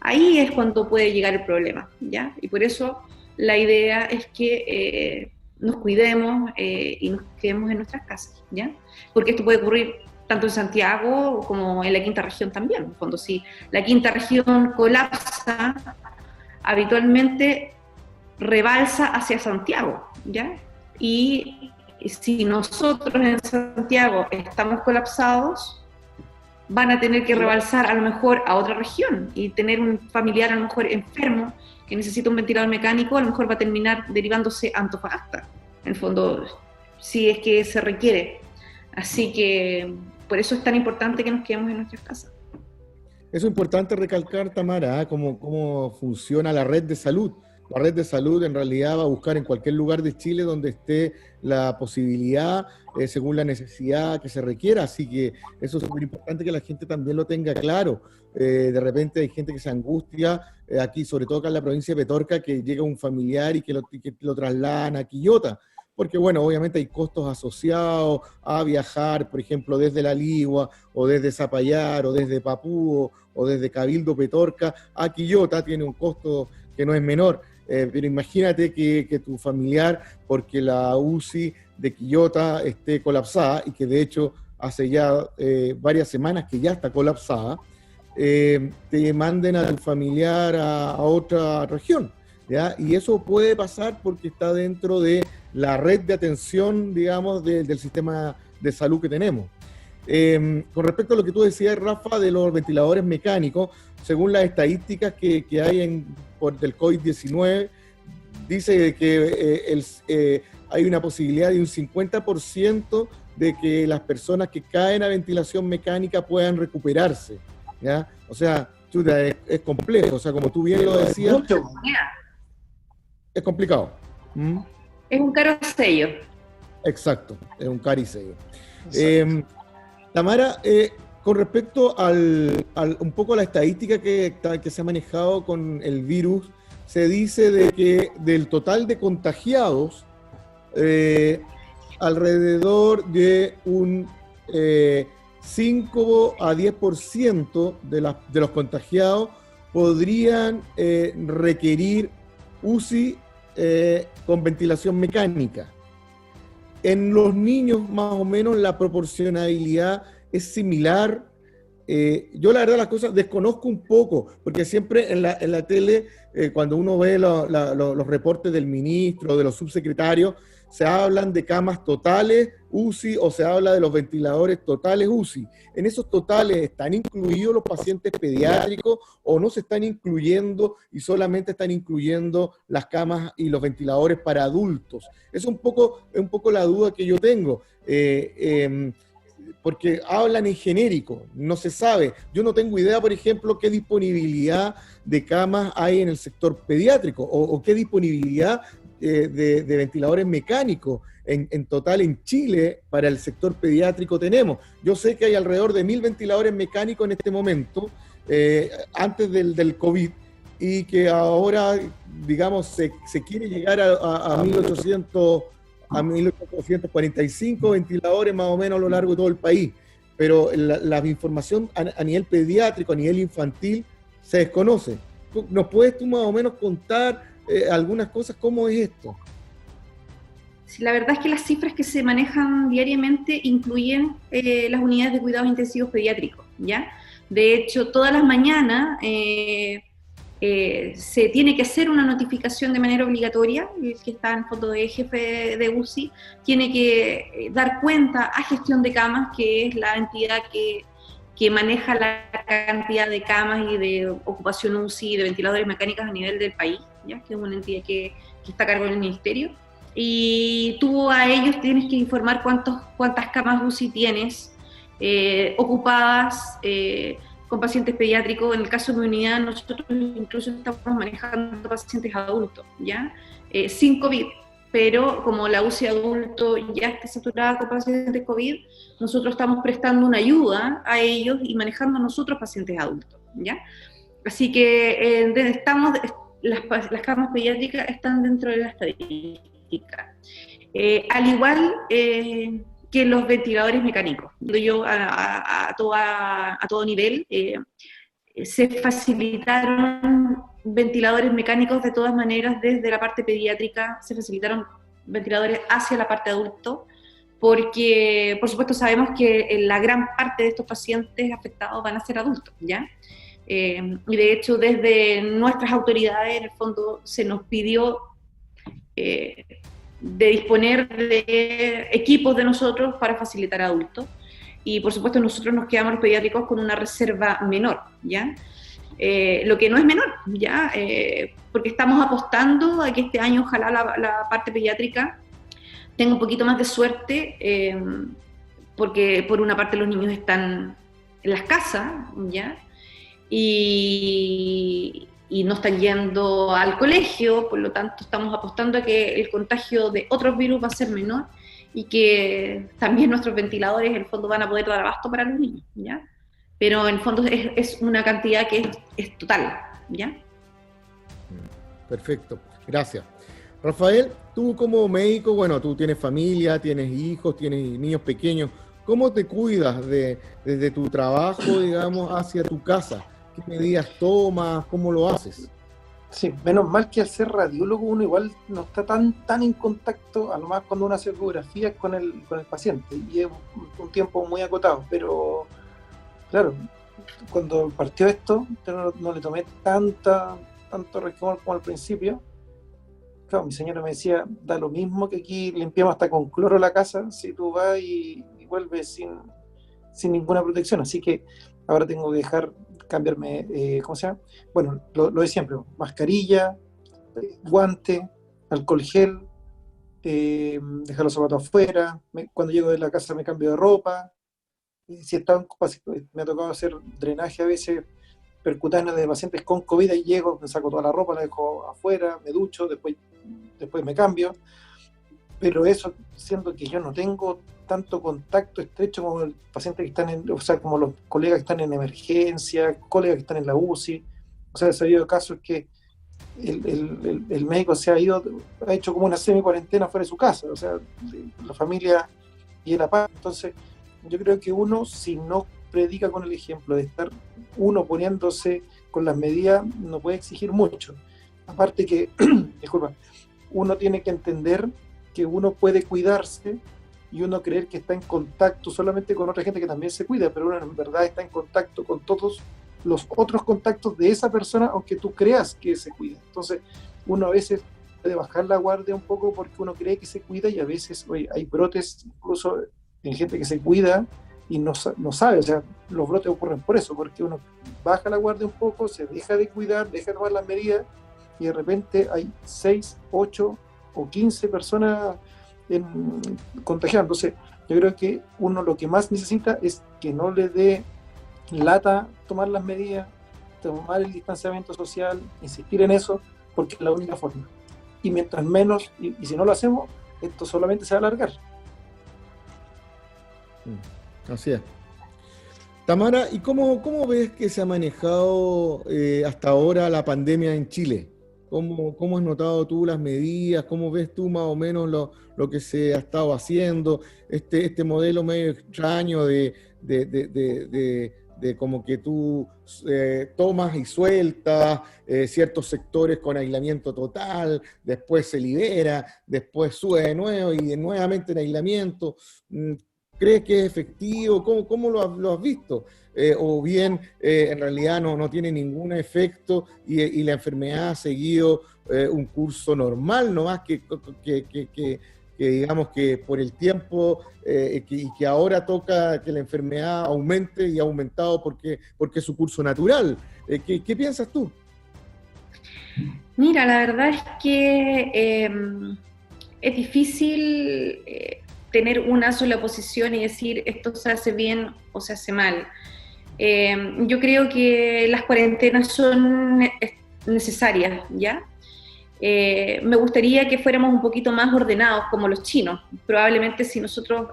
Ahí es cuando puede llegar el problema, ¿ya? Y por eso la idea es que nos cuidemos y nos quedemos en nuestras casas, ¿ya? Porque esto puede ocurrir tanto en Santiago como en la quinta región también. Cuando si la quinta región colapsa, habitualmente rebalsa hacia Santiago, ¿ya? Y si nosotros en Santiago estamos colapsados, van a tener que rebalsar a lo mejor a otra región y tener un familiar a lo mejor enfermo que necesita un ventilador mecánico, a lo mejor va a terminar derivándose a Antofagasta, en el fondo, si es que se requiere. Así que por eso es tan importante que nos quedemos en nuestras casas. Eso es importante recalcar, Tamara, cómo funciona la red de salud. La red de salud en realidad va a buscar en cualquier lugar de Chile donde esté la posibilidad, según la necesidad que se requiera. Así que eso es muy importante que la gente también lo tenga claro. De repente hay gente que se angustia, aquí, sobre todo acá en la provincia de Petorca, que llega un familiar y que lo trasladan a Quillota. Porque, bueno, obviamente hay costos asociados a viajar, por ejemplo, desde La Ligua, o desde Zapallar, o desde Papúo, o desde Cabildo Petorca a Quillota, tiene un costo que no es menor. Pero imagínate que tu familiar, porque la UCI de Quillota esté colapsada, y que de hecho hace ya varias semanas que ya está colapsada, te manden a tu familiar a otra región, ¿ya? Y eso puede pasar porque está dentro de la red de atención, digamos, del sistema de salud que tenemos. Con respecto a lo que tú decías, Rafa, de los ventiladores mecánicos, según las estadísticas que hay del COVID-19, dice que hay una posibilidad de un 50% de que las personas que caen a ventilación mecánica puedan recuperarse, ¿ya? O sea, chuta, es complejo, o sea, como tú bien lo decías, es complicado. Es un caro sello. Exacto, es un caricello. Exacto. Tamara, con respecto un poco a la estadística que se ha manejado con el virus, se dice de que del total de contagiados, alrededor de un 5 a 10% de los contagiados podrían requerir UCI con ventilación mecánica. En los niños, más o menos, la proporcionalidad es similar. Yo la verdad las cosas desconozco un poco, porque siempre en la tele, cuando uno ve los reportes del ministro, de los subsecretarios, se hablan de camas totales UCI o se habla de los ventiladores totales UCI. ¿En esos totales están incluidos los pacientes pediátricos o no se están incluyendo y solamente están incluyendo las camas y los ventiladores para adultos? Es un poco la duda que yo tengo. Porque hablan en genérico, no se sabe. Yo no tengo idea, por ejemplo, qué disponibilidad de camas hay en el sector pediátrico o qué disponibilidad de ventiladores mecánicos en total en Chile para el sector pediátrico tenemos. Yo sé que hay alrededor de 1.000 ventiladores mecánicos en este momento, antes del COVID, y que ahora, digamos, se quiere llegar a 1.800... a 1.845 ventiladores más o menos a lo largo de todo el país, pero la información a nivel pediátrico, a nivel infantil, se desconoce. ¿Nos puedes tú más o menos contar algunas cosas? ¿Cómo es esto? Sí, la verdad es que las cifras que se manejan diariamente incluyen las unidades de cuidados intensivos pediátricos, ¿ya? De hecho, todas las mañanas se tiene que hacer una notificación de manera obligatoria. El que está en fondo de jefe de UCI tiene que dar cuenta a Gestión de Camas, que es la entidad que maneja la cantidad de camas y de ocupación UCI de ventiladores mecánicos a nivel del país, ¿ya? Que es una entidad que está a cargo del ministerio. Y tú a ellos tienes que informar cuántas camas UCI tienes ocupadas, con pacientes pediátricos. En el caso de mi unidad, nosotros incluso estamos manejando pacientes adultos, ¿ya? Sin COVID, pero como la UCI adulto ya está saturada con pacientes COVID, nosotros estamos prestando una ayuda a ellos y manejando nosotros pacientes adultos, ¿ya? Así que las camas pediátricas están dentro de la estadística. Al igual que los ventiladores mecánicos. Yo a todo nivel se facilitaron ventiladores mecánicos de todas maneras desde la parte pediátrica, se facilitaron ventiladores hacia la parte adulto, porque por supuesto sabemos que la gran parte de estos pacientes afectados van a ser adultos, ¿ya? Y de hecho desde nuestras autoridades en el fondo se nos pidió de disponer de equipos de nosotros para facilitar a adultos. Y por supuesto nosotros nos quedamos los pediátricos con una reserva menor, ¿ya? Lo que no es menor, ¿ya? Porque estamos apostando a que este año ojalá la parte pediátrica tenga un poquito más de suerte, porque por una parte los niños están en las casas, ¿ya? Y no están yendo al colegio, por lo tanto estamos apostando a que el contagio de otros virus va a ser menor y que también nuestros ventiladores en el fondo van a poder dar abasto para los niños, ¿ya? Pero en el fondo es una cantidad que es total, ¿ya? Perfecto, gracias. Rafael, tú como médico, bueno, tú tienes familia, tienes hijos, tienes niños pequeños, ¿cómo te cuidas desde tu trabajo, digamos, hacia tu casa? ¿Qué medidas tomas? ¿Cómo lo haces? Sí, menos mal que al ser radiólogo uno igual no está tan en contacto, a lo más cuando uno hace ecografías con el paciente, y es un tiempo muy acotado, pero claro, cuando partió esto, no le tomé tanto resquemor como al principio. Claro, mi señora me decía, da lo mismo que aquí limpiamos hasta con cloro la casa, si tú vas y vuelves sin ninguna protección, así que ahora tengo que cambiarme, ¿cómo se llama? Bueno, lo de siempre, mascarilla, guante, alcohol gel, dejar los zapatos afuera, cuando llego de la casa me cambio de ropa, si me ha tocado hacer drenaje a veces percutáneo de pacientes con COVID, y llego, me saco toda la ropa, la dejo afuera, me ducho, después me cambio, pero eso, siendo que yo no tengo tanto contacto estrecho como el paciente que están o sea, como los colegas que están en emergencia, colegas que están en la UCI, o sea, he habido casos que el médico ha hecho como una semi-cuarentena fuera de su casa, o sea, la familia y el aparte. Entonces, yo creo que uno, si no predica con el ejemplo de estar uno poniéndose con las medidas, no puede exigir mucho. Aparte que, disculpa, uno tiene que entender que uno puede cuidarse y uno creer que está en contacto solamente con otra gente que también se cuida, pero uno en verdad está en contacto con todos los otros contactos de esa persona, aunque tú creas que se cuida. Entonces, uno a veces puede bajar la guardia un poco porque uno cree que se cuida, y a veces hay brotes incluso en gente que se cuida y no sabe, o sea, los brotes ocurren por eso, porque uno baja la guardia un poco, se deja de cuidar, deja de tomar las medidas, y de repente hay 6, 8 o 15 personas contagiadas. Entonces, yo creo que uno lo que más necesita es que no le dé lata tomar las medidas, tomar el distanciamiento social, insistir en eso, porque es la única forma. Y mientras menos, y si no lo hacemos, esto solamente se va a alargar. Así es. Tamara, ¿y cómo ves que se ha manejado hasta ahora la pandemia en Chile? ¿Cómo has notado tú las medidas? ¿Cómo ves tú más o menos lo que se ha estado haciendo? Este modelo medio extraño de como que tú tomas y sueltas ciertos sectores con aislamiento total, después se libera, después sube de nuevo y nuevamente en aislamiento. ¿Crees que es efectivo? ¿Cómo lo has visto? O bien en realidad no tiene ningún efecto y la enfermedad ha seguido un curso normal, no más que digamos que por el tiempo y que ahora toca que la enfermedad aumente y ha aumentado porque es su curso natural. ¿Qué piensas tú? Mira, la verdad es que es difícil tener una sola posición y decir esto se hace bien o se hace mal. Yo creo que las cuarentenas son necesarias, ¿ya? Me gustaría que fuéramos un poquito más ordenados como los chinos. Probablemente si nosotros,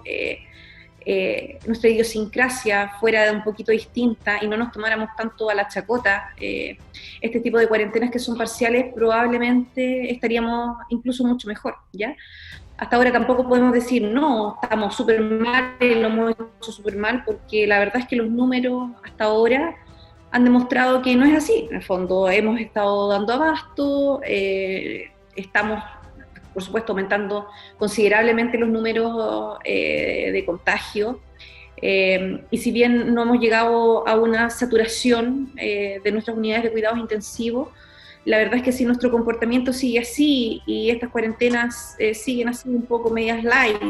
nuestra idiosincrasia fuera un poquito distinta y no nos tomáramos tanto a la chacota, este tipo de cuarentenas que son parciales, probablemente estaríamos incluso mucho mejor, ¿ya? Hasta ahora tampoco podemos decir, no, estamos súper mal, lo hemos hecho súper mal, porque la verdad es que los números hasta ahora han demostrado que no es así. En el fondo hemos estado dando abasto, estamos, por supuesto, aumentando considerablemente los números de contagio, y si bien no hemos llegado a una saturación de nuestras unidades de cuidados intensivos, la verdad es que si nuestro comportamiento sigue así y estas cuarentenas siguen así un poco medias light,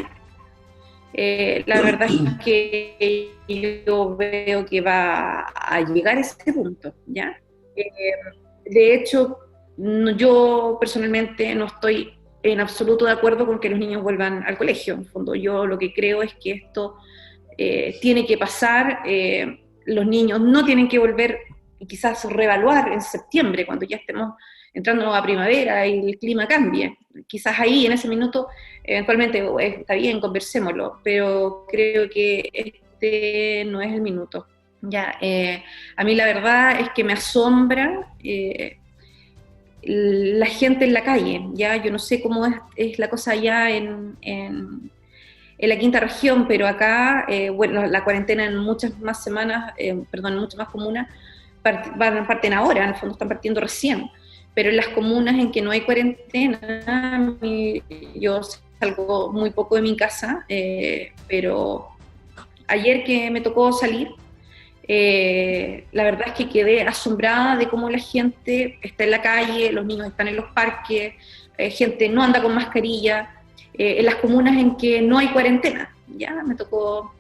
la verdad es que yo veo que va a llegar a ese punto, ¿ya? De hecho, yo personalmente no estoy en absoluto de acuerdo con que los niños vuelvan al colegio. En el fondo, yo lo que creo es que esto tiene que pasar, los niños no tienen que volver y quizás reevaluar en septiembre, cuando ya estemos entrando a primavera y el clima cambie. Quizás ahí, en ese minuto, eventualmente está bien, conversémoslo, pero creo que este no es el minuto. Ya, a mí la verdad es que me asombra la gente en la calle. Ya, yo no sé cómo es la cosa allá en la quinta región, pero acá, bueno, la cuarentena en muchas más semanas, en muchas más comunas, parten ahora, en el fondo están partiendo recién, pero en las comunas en que no hay cuarentena, yo salgo muy poco de mi casa, pero ayer que me tocó salir, la verdad es que quedé asombrada de cómo la gente está en la calle, los niños están en los parques, gente no anda con mascarilla, en las comunas en que no hay cuarentena. Ya me tocó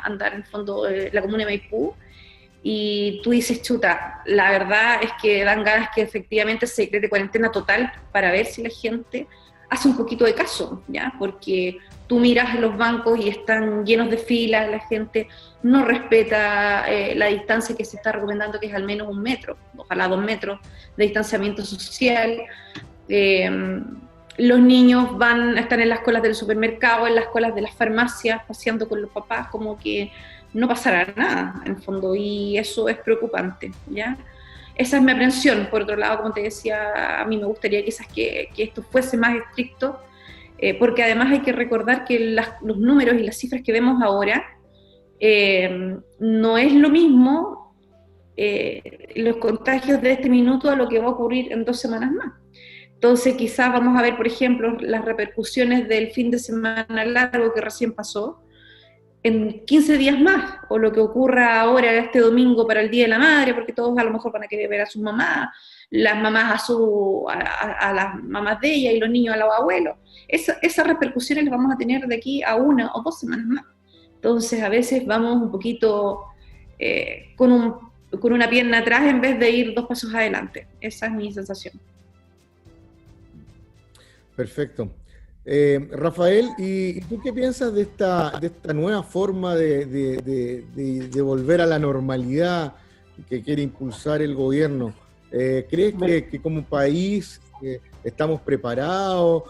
andar en el fondo la comuna de Maipú, y tú dices, chuta, la verdad es que dan ganas que efectivamente se decrete cuarentena total para ver si la gente hace un poquito de caso, ¿ya? Porque tú miras los bancos y están llenos de filas, la gente no respeta la distancia que se está recomendando, que es al menos 1 metro, ojalá 2 metros de distanciamiento social. los niños están en las colas del supermercado, en las colas de las farmacias, paseando con los papás, como que no pasará nada, en el fondo, y eso es preocupante, ¿ya? Esa es mi aprensión. Por otro lado, como te decía, a mí me gustaría quizás que esto fuese más estricto, porque además hay que recordar que los números y las cifras que vemos ahora no es lo mismo los contagios de este minuto a lo que va a ocurrir en 2 semanas más. Entonces quizás vamos a ver, por ejemplo, las repercusiones del fin de semana largo que recién pasó en 15 días más, o lo que ocurra ahora este domingo para el Día de la Madre, porque todos a lo mejor van a querer ver a sus mamás, las mamás a las mamás de ella y los niños a los abuelos. Esas repercusiones las vamos a tener de aquí a 1 o 2 semanas más. Entonces a veces vamos un poquito con una pierna atrás en vez de ir 2 pasos adelante. Esa es mi sensación. Perfecto. Rafael, ¿y tú qué piensas de esta nueva forma de volver a la normalidad que quiere impulsar el gobierno? ¿Crees que como país estamos preparados?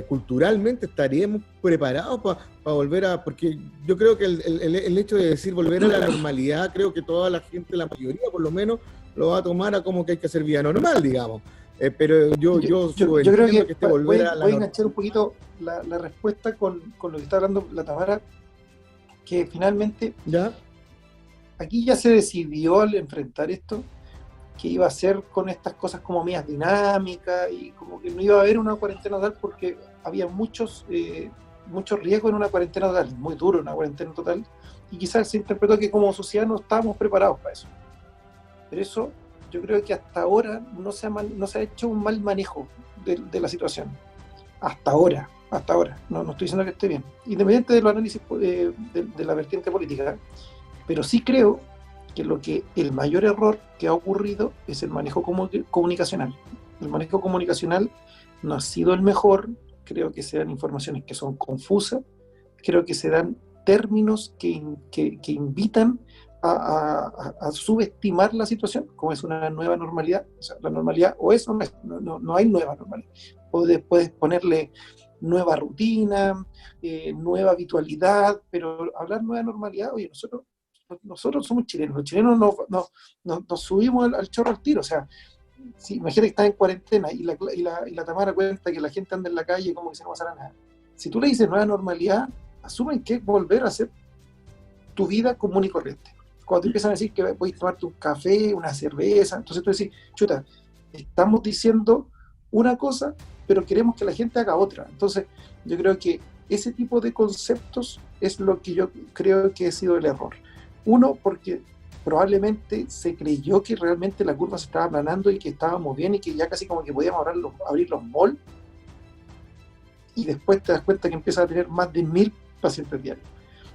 Culturalmente estaríamos preparados para volver a... Porque yo creo que el hecho de decir volver a la normalidad, creo que toda la gente, la mayoría por lo menos, lo va a tomar a como que hay que hacer vida normal, digamos. Pero yo creo que este volver a voy a enganchar un poquito la respuesta con lo que está hablando la Tamara, que finalmente ¿ya? Aquí ya se decidió al enfrentar esto que iba a ser con estas cosas como medias dinámicas y como que no iba a haber una cuarentena total porque había muchos riesgos en una cuarentena total, muy duro una cuarentena total, y quizás se interpretó que como sociedad no estábamos preparados para eso. Pero eso yo creo que hasta ahora no se ha hecho un mal manejo de la situación. Hasta ahora. No estoy diciendo que esté bien. Independiente de los análisis de la vertiente política, pero sí creo que el mayor error que ha ocurrido es el manejo comunicacional. El manejo comunicacional no ha sido el mejor, creo que se dan informaciones que son confusas, creo que se dan términos que invitan a subestimar la situación, como es una nueva normalidad. O sea, la normalidad o es o no es, no hay nueva normalidad. Puedes ponerle nueva rutina, nueva habitualidad, pero hablar nueva normalidad, oye, nosotros somos chilenos, los chilenos nos subimos al chorro al tiro. O sea, si imagínate que estás en cuarentena y la Tamara cuenta que la gente anda en la calle como que se no pasará nada. Si tú le dices nueva normalidad, asumen que es volver a hacer tu vida común y corriente. Cuando te empiezan a decir que puedes tomarte un café, una cerveza, entonces tú decís, chuta, estamos diciendo una cosa, pero queremos que la gente haga otra. Entonces, yo creo que ese tipo de conceptos es lo que yo creo que ha sido el error. Uno, porque probablemente se creyó que realmente la curva se estaba aplanando y que estábamos bien y que ya casi como que podíamos abrir los malls, y después te das cuenta que empiezas a tener más de 1000 pacientes diarios.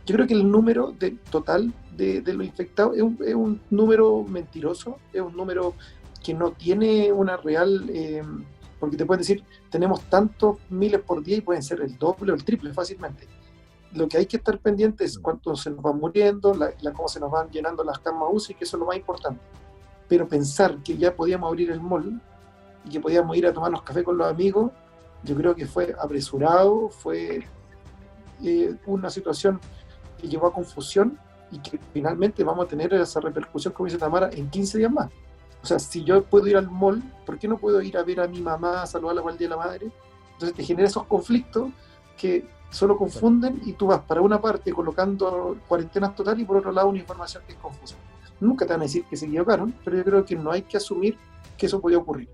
Yo creo que el número total de los infectados es un número mentiroso, es un número que no tiene una real... porque te pueden decir, tenemos tantos miles por día y pueden ser el doble o el triple fácilmente. Lo que hay que estar pendiente es cuánto se nos van muriendo, cómo se nos van llenando las camas UCI, que eso es lo más importante. Pero pensar que ya podíamos abrir el mall y que podíamos ir a tomarnos café con los amigos, yo creo que fue apresurado, fue una situación que llevó a confusión y que finalmente vamos a tener esa repercusión, como dice Tamara, en 15 días más. O sea, si yo puedo ir al mall, ¿por qué no puedo ir a ver a mi mamá, a saludarla para el Día de la Madre? Entonces te genera esos conflictos que solo confunden y tú vas para una parte colocando cuarentenas total y por otro lado una información que es confusa. Nunca te van a decir que se equivocaron, pero yo creo que no hay que asumir que eso podía ocurrir.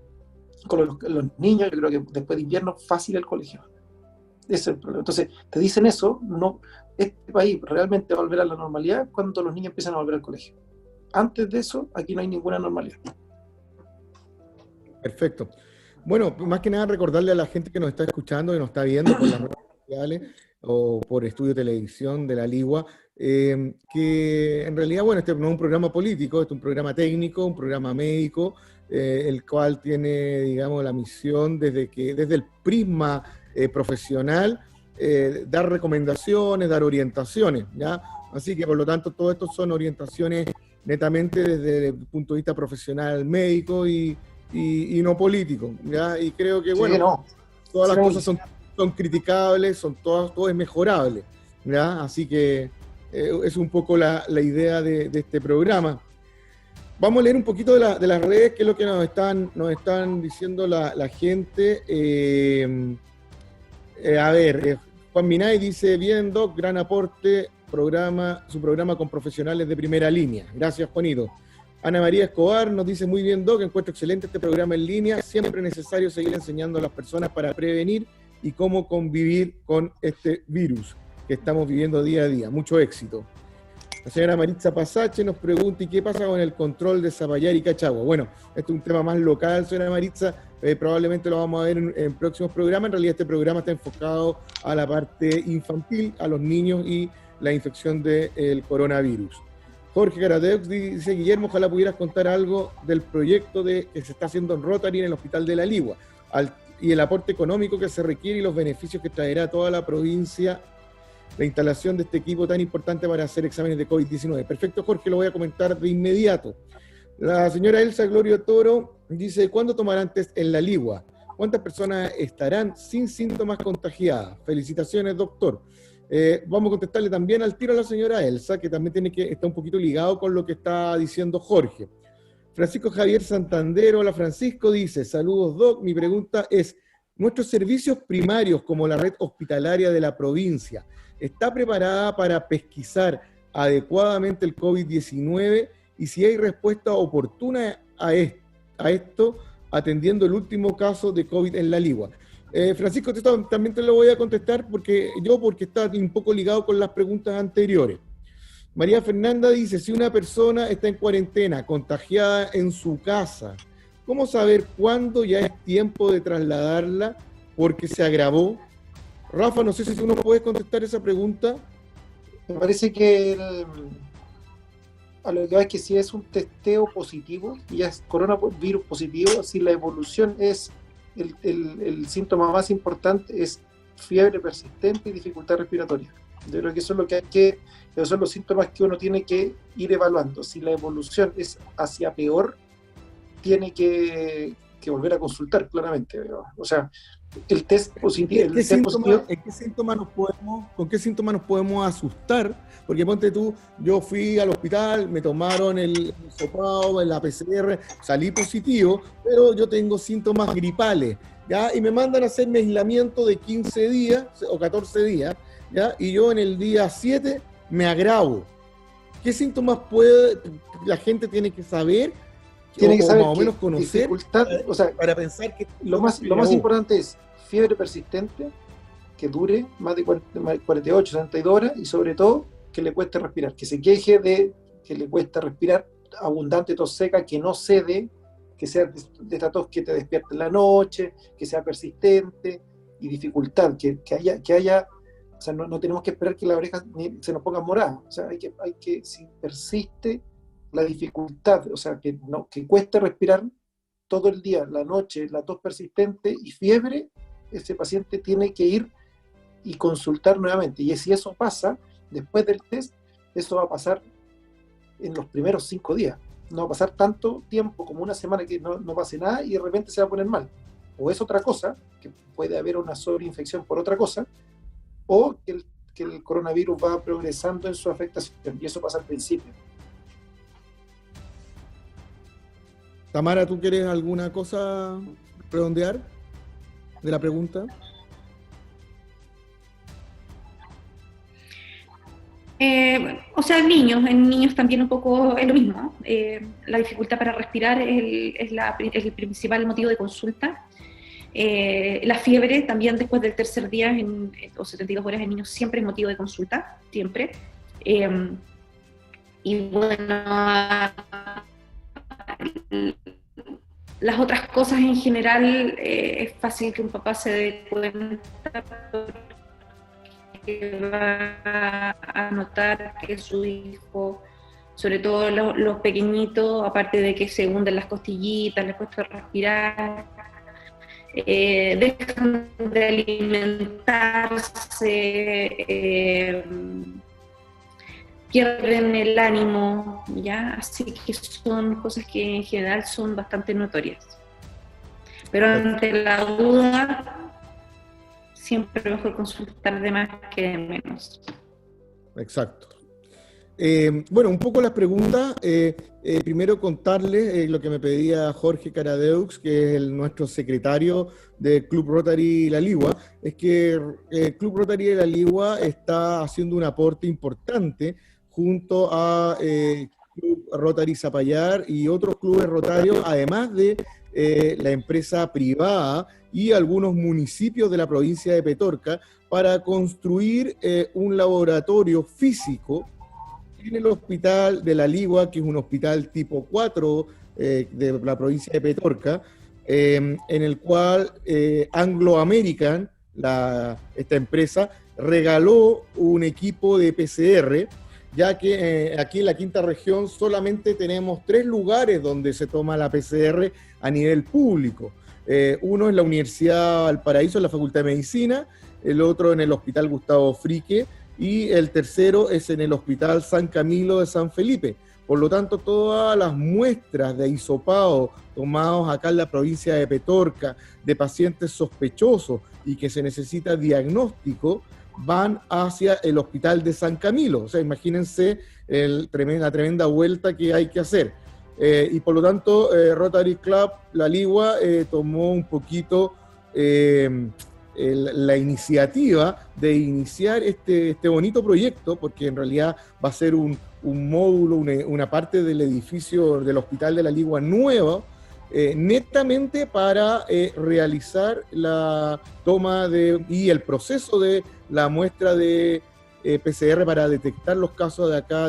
Con los niños, yo creo que después de invierno fácil el colegio. Ese es el problema. Entonces, te dicen eso, no, este país realmente va a volver a la normalidad cuando los niños empiezan a volver al colegio. Antes de eso, aquí no hay ninguna normalidad. Perfecto. Bueno, más que nada recordarle a la gente que nos está escuchando, que nos está viendo por las redes sociales o por Estudio Televisión de la Ligua, que en realidad, bueno, este no es un programa político, este es un programa técnico, un programa médico, el cual tiene, digamos, la misión desde el prisma profesional, dar recomendaciones, dar orientaciones, ¿ya? Así que, por lo tanto, todo esto son orientaciones netamente desde el punto de vista profesional médico y no político, ¿ya? Y creo que, bueno, todas las cosas son criticables, todo es mejorable, ¿ya? Así que es un poco la idea de este programa. Vamos a leer un poquito de las redes, que es lo que nos están diciendo la gente. Juan Minay dice, bien, Doc, gran aporte, su programa con profesionales de primera línea. Gracias, Juanito. Ana María Escobar nos dice, muy bien, Doc, encuentro excelente este programa en línea, siempre es necesario seguir enseñando a las personas para prevenir y cómo convivir con este virus que estamos viviendo día a día. Mucho éxito. La señora Maritza Pasache nos pregunta, ¿y qué pasa con el control de Zapallar y Cachagua? Bueno, este es un tema más local, señora Maritza, probablemente lo vamos a ver en próximos programas. En realidad este programa está enfocado a la parte infantil, a los niños y la infección del coronavirus. Jorge Carateux dice, Guillermo, ojalá pudieras contar algo del proyecto que se está haciendo en Rotary en el Hospital de la Ligua, y el aporte económico que se requiere y los beneficios que traerá a toda la provincia la instalación de este equipo tan importante para hacer exámenes de COVID-19. Perfecto, Jorge, lo voy a comentar de inmediato. La señora Elsa Gloria Toro dice, ¿cuándo tomarán test en la Ligua? ¿Cuántas personas estarán sin síntomas contagiadas? Felicitaciones, doctor. Vamos a contestarle también al tiro a la señora Elsa, que también está un poquito ligado con lo que está diciendo Jorge. Francisco Javier Santander, hola Francisco, dice, saludos, Doc, mi pregunta es, ¿nuestros servicios primarios como la red hospitalaria de la provincia está preparada para pesquisar adecuadamente el COVID-19 y si hay respuesta oportuna a esto, atendiendo el último caso de COVID en la Ligua? Francisco, también te lo voy a contestar porque está un poco ligado con las preguntas anteriores. María Fernanda dice, si una persona está en cuarentena, contagiada en su casa, ¿cómo saber cuándo ya es tiempo de trasladarla porque se agravó? Rafa, no sé si tú nos puedes contestar esa pregunta. Me parece que a lo que va es que si es un testeo positivo, y es coronavirus positivo, si la evolución es, el síntoma más importante es fiebre persistente y dificultad respiratoria. Yo creo que eso es lo que esos son los síntomas que uno tiene que ir evaluando. Si la evolución es hacia peor, tiene que volver a consultar, claramente. O sea, el test positivo. ¿Con qué síntomas nos podemos asustar? Porque ponte tú, yo fui al hospital, me tomaron el hisopado, la PCR, salí positivo, pero yo tengo síntomas gripales, ¿ya? Y me mandan a hacer mi aislamiento de 15 días o 14 días, ¿ya? Y yo en el día 7 me agravo. ¿Qué síntomas la gente tiene que saber? Tiene que saber más o menos conocer para pensar que lo más importante es fiebre persistente, que dure más de 48, 72 horas, y sobre todo que le cueste respirar, que se queje de que le cuesta respirar, abundante tos seca, que no cede, que sea de esta tos que te despierte en la noche, que sea persistente, y dificultad, que haya, o sea, no tenemos que esperar que la oreja se nos ponga morada, o sea, hay que si persiste la dificultad, o sea, que cueste respirar todo el día, la noche, la tos persistente y fiebre, ese paciente tiene que ir y consultar nuevamente. Y si eso pasa, después del test, eso va a pasar en los primeros 5 días. No va a pasar tanto tiempo como una semana que no pase nada y de repente se va a poner mal. O es otra cosa, que puede haber una sobreinfección por otra cosa, o que el coronavirus va progresando en su afectación. Y eso pasa al principio. Tamara, ¿tú quieres alguna cosa redondear de la pregunta? O sea, en niños también un poco es lo mismo. La dificultad para respirar es el principal motivo de consulta. La fiebre también después del tercer día o 72 horas en niños siempre es motivo de consulta, siempre. Y bueno, las otras cosas en general es fácil que un papá se dé cuenta porque va a notar que su hijo, sobre todo los pequeñitos, aparte de que se hunden las costillitas, les cuesta respirar, dejan de alimentarse, pierden el ánimo, ¿ya? Así que son cosas que en general son bastante notorias. Pero ante la duda, siempre mejor consultar de más que de menos. Exacto. Bueno, un poco las preguntas. Primero contarles lo que me pedía Jorge Caradeux, que es nuestro secretario del Club Rotary La Ligua, es que el Club Rotary de La Ligua está haciendo un aporte importante junto a Club Rotary Zapallar y otros clubes rotarios, además de la empresa privada y algunos municipios de la provincia de Petorca, para construir un laboratorio físico en el hospital de La Ligua, que es un hospital tipo 4 de la provincia de Petorca, en el cual Anglo American, esta empresa, regaló un equipo de PCR, ya que aquí en la quinta región solamente tenemos 3 lugares donde se toma la PCR a nivel público. Uno es la Universidad Valparaíso, en la Facultad de Medicina, el otro en el Hospital Gustavo Frique, y el tercero es en el Hospital San Camilo de San Felipe. Por lo tanto, todas las muestras de hisopado tomados acá en la provincia de Petorca de pacientes sospechosos y que se necesita diagnóstico van hacia el Hospital de San Camilo. O sea, imagínense la tremenda vuelta que hay que hacer. Y por lo tanto, Rotary Club La Ligua tomó un poquito la iniciativa de iniciar este bonito proyecto, porque en realidad va a ser un módulo, una parte del edificio del Hospital de La Ligua nueva, netamente para realizar la toma y el proceso de la muestra de PCR para detectar los casos de acá,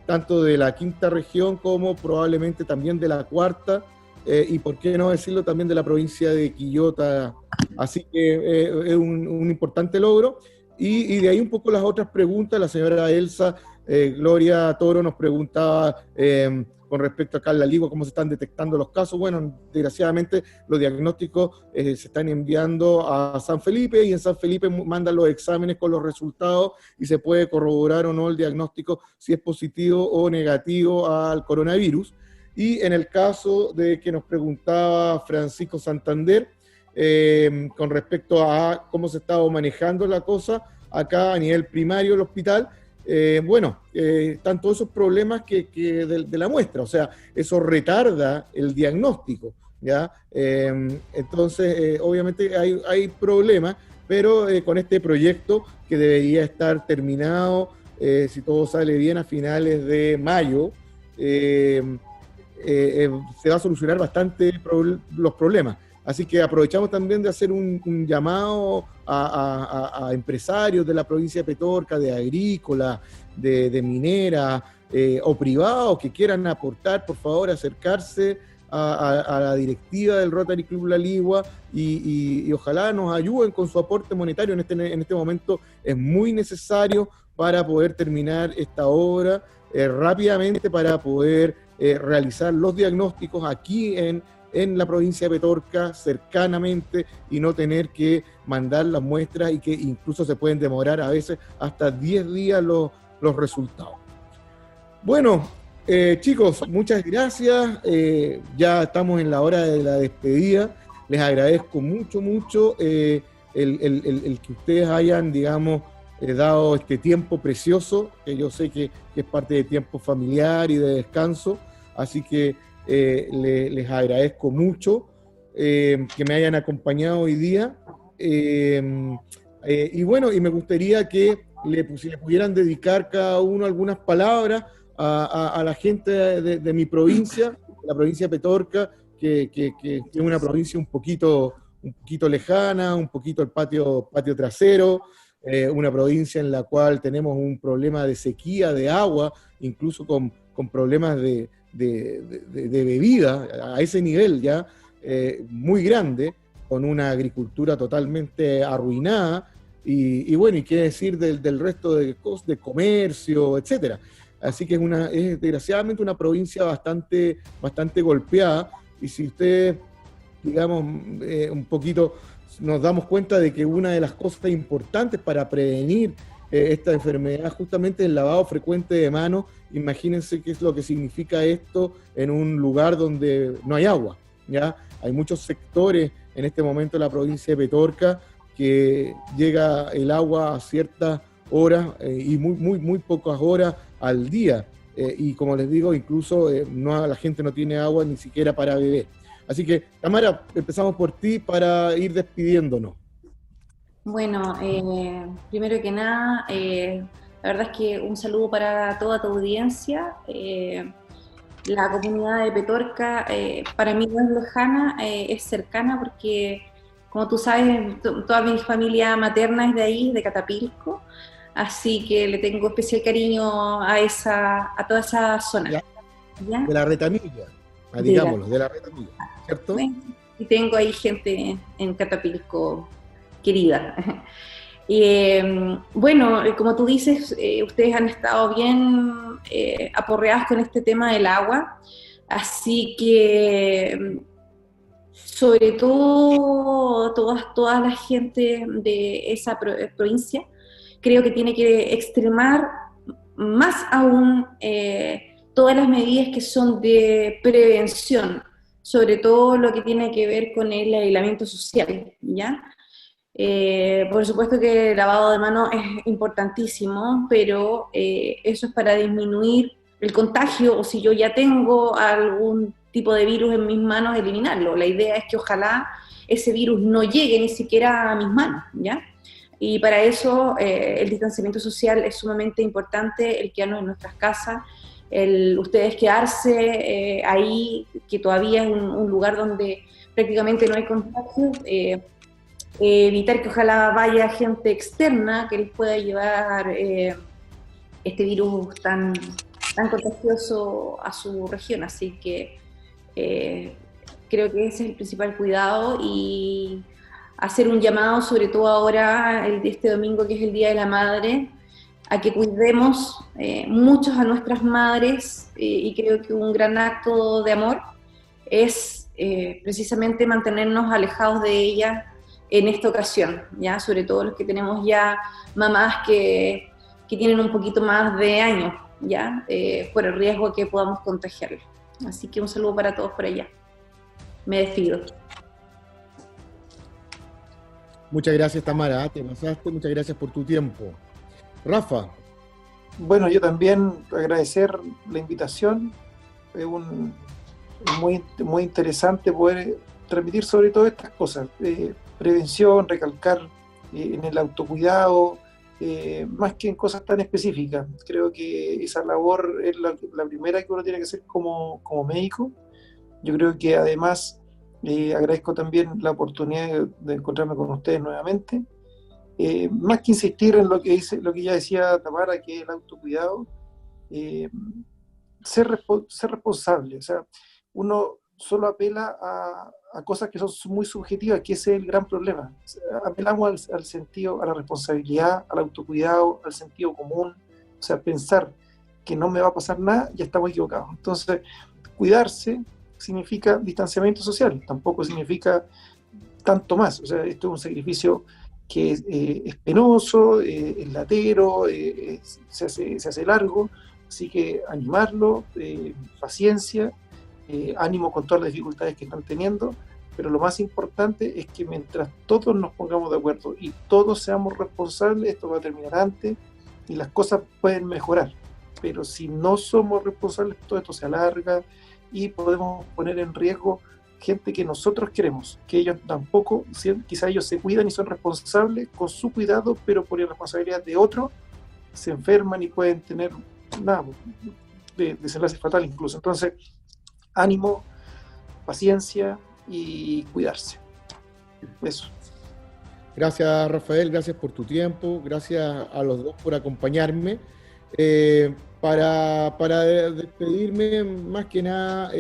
tanto de la quinta región como probablemente también de la cuarta, y por qué no decirlo también de la provincia de Quillota. Así que es un importante logro. Y de ahí un poco las otras preguntas. La señora Elsa Gloria Toro nos preguntaba con respecto acá en La Ligua cómo se están detectando los casos. Bueno, desgraciadamente los diagnósticos se están enviando a San Felipe, y en San Felipe mandan los exámenes con los resultados y se puede corroborar o no el diagnóstico si es positivo o negativo al coronavirus. Y en el caso de que nos preguntaba Francisco Santander, con respecto a cómo se estaba manejando la cosa acá a nivel primario del hospital, están todos esos problemas de la muestra, o sea, eso retarda el diagnóstico, ¿ya? Entonces, obviamente hay problemas, pero con este proyecto que debería estar terminado, si todo sale bien, a finales de mayo, se va a solucionar bastante los problemas. Así que aprovechamos también de hacer un llamado a empresarios de la provincia de Petorca, de agrícola, de minera, o privados que quieran aportar, por favor, acercarse a la directiva del Rotary Club La Ligua y ojalá nos ayuden con su aporte monetario. En este momento es muy necesario para poder terminar esta obra rápidamente, para poder realizar los diagnósticos aquí en la provincia de Petorca, cercanamente, y no tener que mandar las muestras, y que incluso se pueden demorar a veces hasta 10 días los resultados. Bueno, chicos, muchas gracias. Ya estamos en la hora de la despedida. Les agradezco mucho el que ustedes hayan, digamos, dado este tiempo precioso, que yo sé que es parte de tiempo familiar y de descanso. Así que les agradezco mucho que me hayan acompañado hoy día. Y me gustaría que le pudieran dedicar cada uno algunas palabras a la gente de mi provincia, la provincia de Petorca, que es una provincia un poquito lejana, un poquito el patio trasero, una provincia en la cual tenemos un problema de sequía de agua, incluso con problemas de bebida a ese nivel ya muy grande, con una agricultura totalmente arruinada, y qué decir del resto de comercio, etcétera. Así que es desgraciadamente una provincia bastante golpeada, y si ustedes, digamos, un poquito nos damos cuenta de que una de las cosas importantes para prevenir esta enfermedad justamente el lavado frecuente de manos. Imagínense qué es lo que significa esto en un lugar donde no hay agua, ¿ya? Hay muchos sectores en este momento en la provincia de Petorca que llega el agua a ciertas horas y muy pocas horas al día. Y como les digo, incluso la gente no tiene agua ni siquiera para beber. Así que, Tamara, empezamos por ti para ir despidiéndonos. Bueno, primero que nada, la verdad es que un saludo para toda tu audiencia. La comunidad de Petorca para mí no es lejana, es cercana porque, como tú sabes, toda mi familia materna es de ahí, de Catapilco, así que le tengo especial cariño a toda esa zona. ¿Ya? De la Retamilla, digámoslo, de la Retamilla, ¿cierto? Y tengo ahí gente en Catapilco querida. Bueno, como tú dices, ustedes han estado bien aporreados con este tema del agua, así que sobre todo toda la gente de esa provincia creo que tiene que extremar más aún todas las medidas que son de prevención, sobre todo lo que tiene que ver con el aislamiento social, ¿ya? Por supuesto que el lavado de manos es importantísimo, pero eso es para disminuir el contagio, o si yo ya tengo algún tipo de virus en mis manos, eliminarlo. La idea es que ojalá ese virus no llegue ni siquiera a mis manos, ¿ya? Y para eso el distanciamiento social es sumamente importante, el quedarnos en nuestras casas, ustedes quedarse ahí, que todavía es un lugar donde prácticamente no hay contagio, evitar que ojalá vaya gente externa que les pueda llevar este virus tan contagioso a su región. Así que creo que ese es el principal cuidado, y hacer un llamado, sobre todo ahora, este domingo, que es el Día de la Madre, a que cuidemos muchos a nuestras madres, y creo que un gran acto de amor es precisamente mantenernos alejados de ellas en esta ocasión, ¿ya? Sobre todo los que tenemos ya mamás que tienen un poquito más de años, ¿ya? Por el riesgo que podamos contagiarles. Así que un saludo para todos por allá. Me despido. Muchas gracias, Tamara, te pasaste, muchas gracias por tu tiempo. Rafa. Bueno, yo también agradecer la invitación. Es muy interesante poder transmitir sobre todo estas cosas. Prevención, recalcar en el autocuidado, más que en cosas tan específicas. Creo que esa labor es la primera que uno tiene que hacer como médico. Yo creo que además agradezco también la oportunidad de encontrarme con ustedes nuevamente. Más que insistir en lo que ya decía Tamara, que es el autocuidado, ser responsable. O sea, uno solo apela a cosas que son muy subjetivas, que ese es el gran problema. O sea, apelamos al sentido, a la responsabilidad, al autocuidado, al sentido común. O sea, pensar que no me va a pasar nada, ya estamos equivocados. Entonces, cuidarse significa distanciamiento social, tampoco significa tanto más. O sea, esto es un sacrificio que es penoso, es latero, se hace largo, así que animarlo, paciencia, ánimo con todas las dificultades que están teniendo, pero lo más importante es que mientras todos nos pongamos de acuerdo y todos seamos responsables, esto va a terminar antes y las cosas pueden mejorar, pero si no somos responsables, todo esto se alarga y podemos poner en riesgo gente que nosotros queremos, que ellos tampoco, quizá ellos se cuidan y son responsables con su cuidado, pero por irresponsabilidad de otro, se enferman y pueden tener desenlace fatal incluso. Entonces, ánimo, paciencia y cuidarse. Eso. Gracias, Rafael, gracias por tu tiempo, gracias a los dos por acompañarme. Para despedirme, más que nada,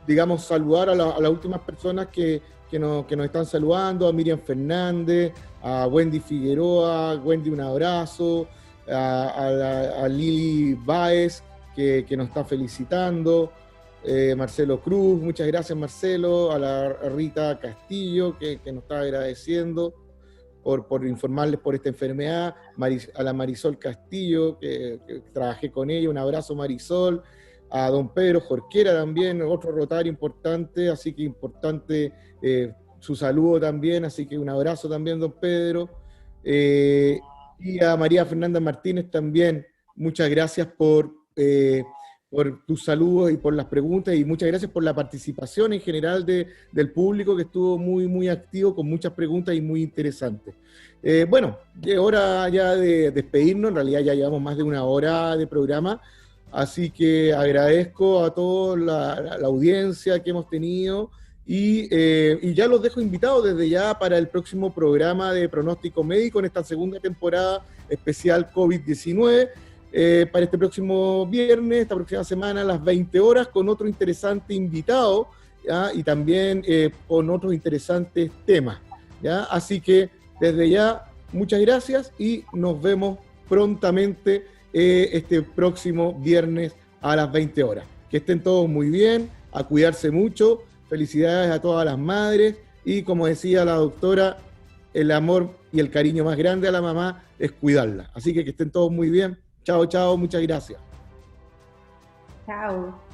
digamos, saludar a las últimas personas que nos están saludando, a Miriam Fernández, a Wendy Figueroa. Wendy, un abrazo, a Lili Báez, que nos está felicitando, Marcelo Cruz, muchas gracias, Marcelo, a la Rita Castillo, que nos está agradeciendo por informarles por esta enfermedad, a la Marisol Castillo, que trabajé con ella, un abrazo, Marisol, a don Pedro Jorquera también, otro rotario importante, así que importante su saludo también, así que un abrazo también, don Pedro. Y a María Fernanda Martínez también, muchas gracias por tus saludos y por las preguntas, y muchas gracias por la participación en general del público, que estuvo muy, muy activo, con muchas preguntas y muy interesantes. Bueno, es hora ya de despedirnos, en realidad ya llevamos más de una hora de programa, así que agradezco a toda la audiencia que hemos tenido, y ya los dejo invitados desde ya para el próximo programa de Pronóstico Médico en esta segunda temporada especial COVID-19, para este próximo viernes, esta próxima semana a las 20 horas, con otro interesante invitado, ¿ya? Y también con otros interesantes temas, ¿ya? Así que desde ya, muchas gracias y nos vemos prontamente este próximo viernes a las 20 horas. Que estén todos muy bien, a cuidarse mucho. Felicidades a todas las madres, y como decía la doctora, el amor y el cariño más grande a la mamá es cuidarla. Así que estén todos muy bien. Chao, chao, muchas gracias. Chao.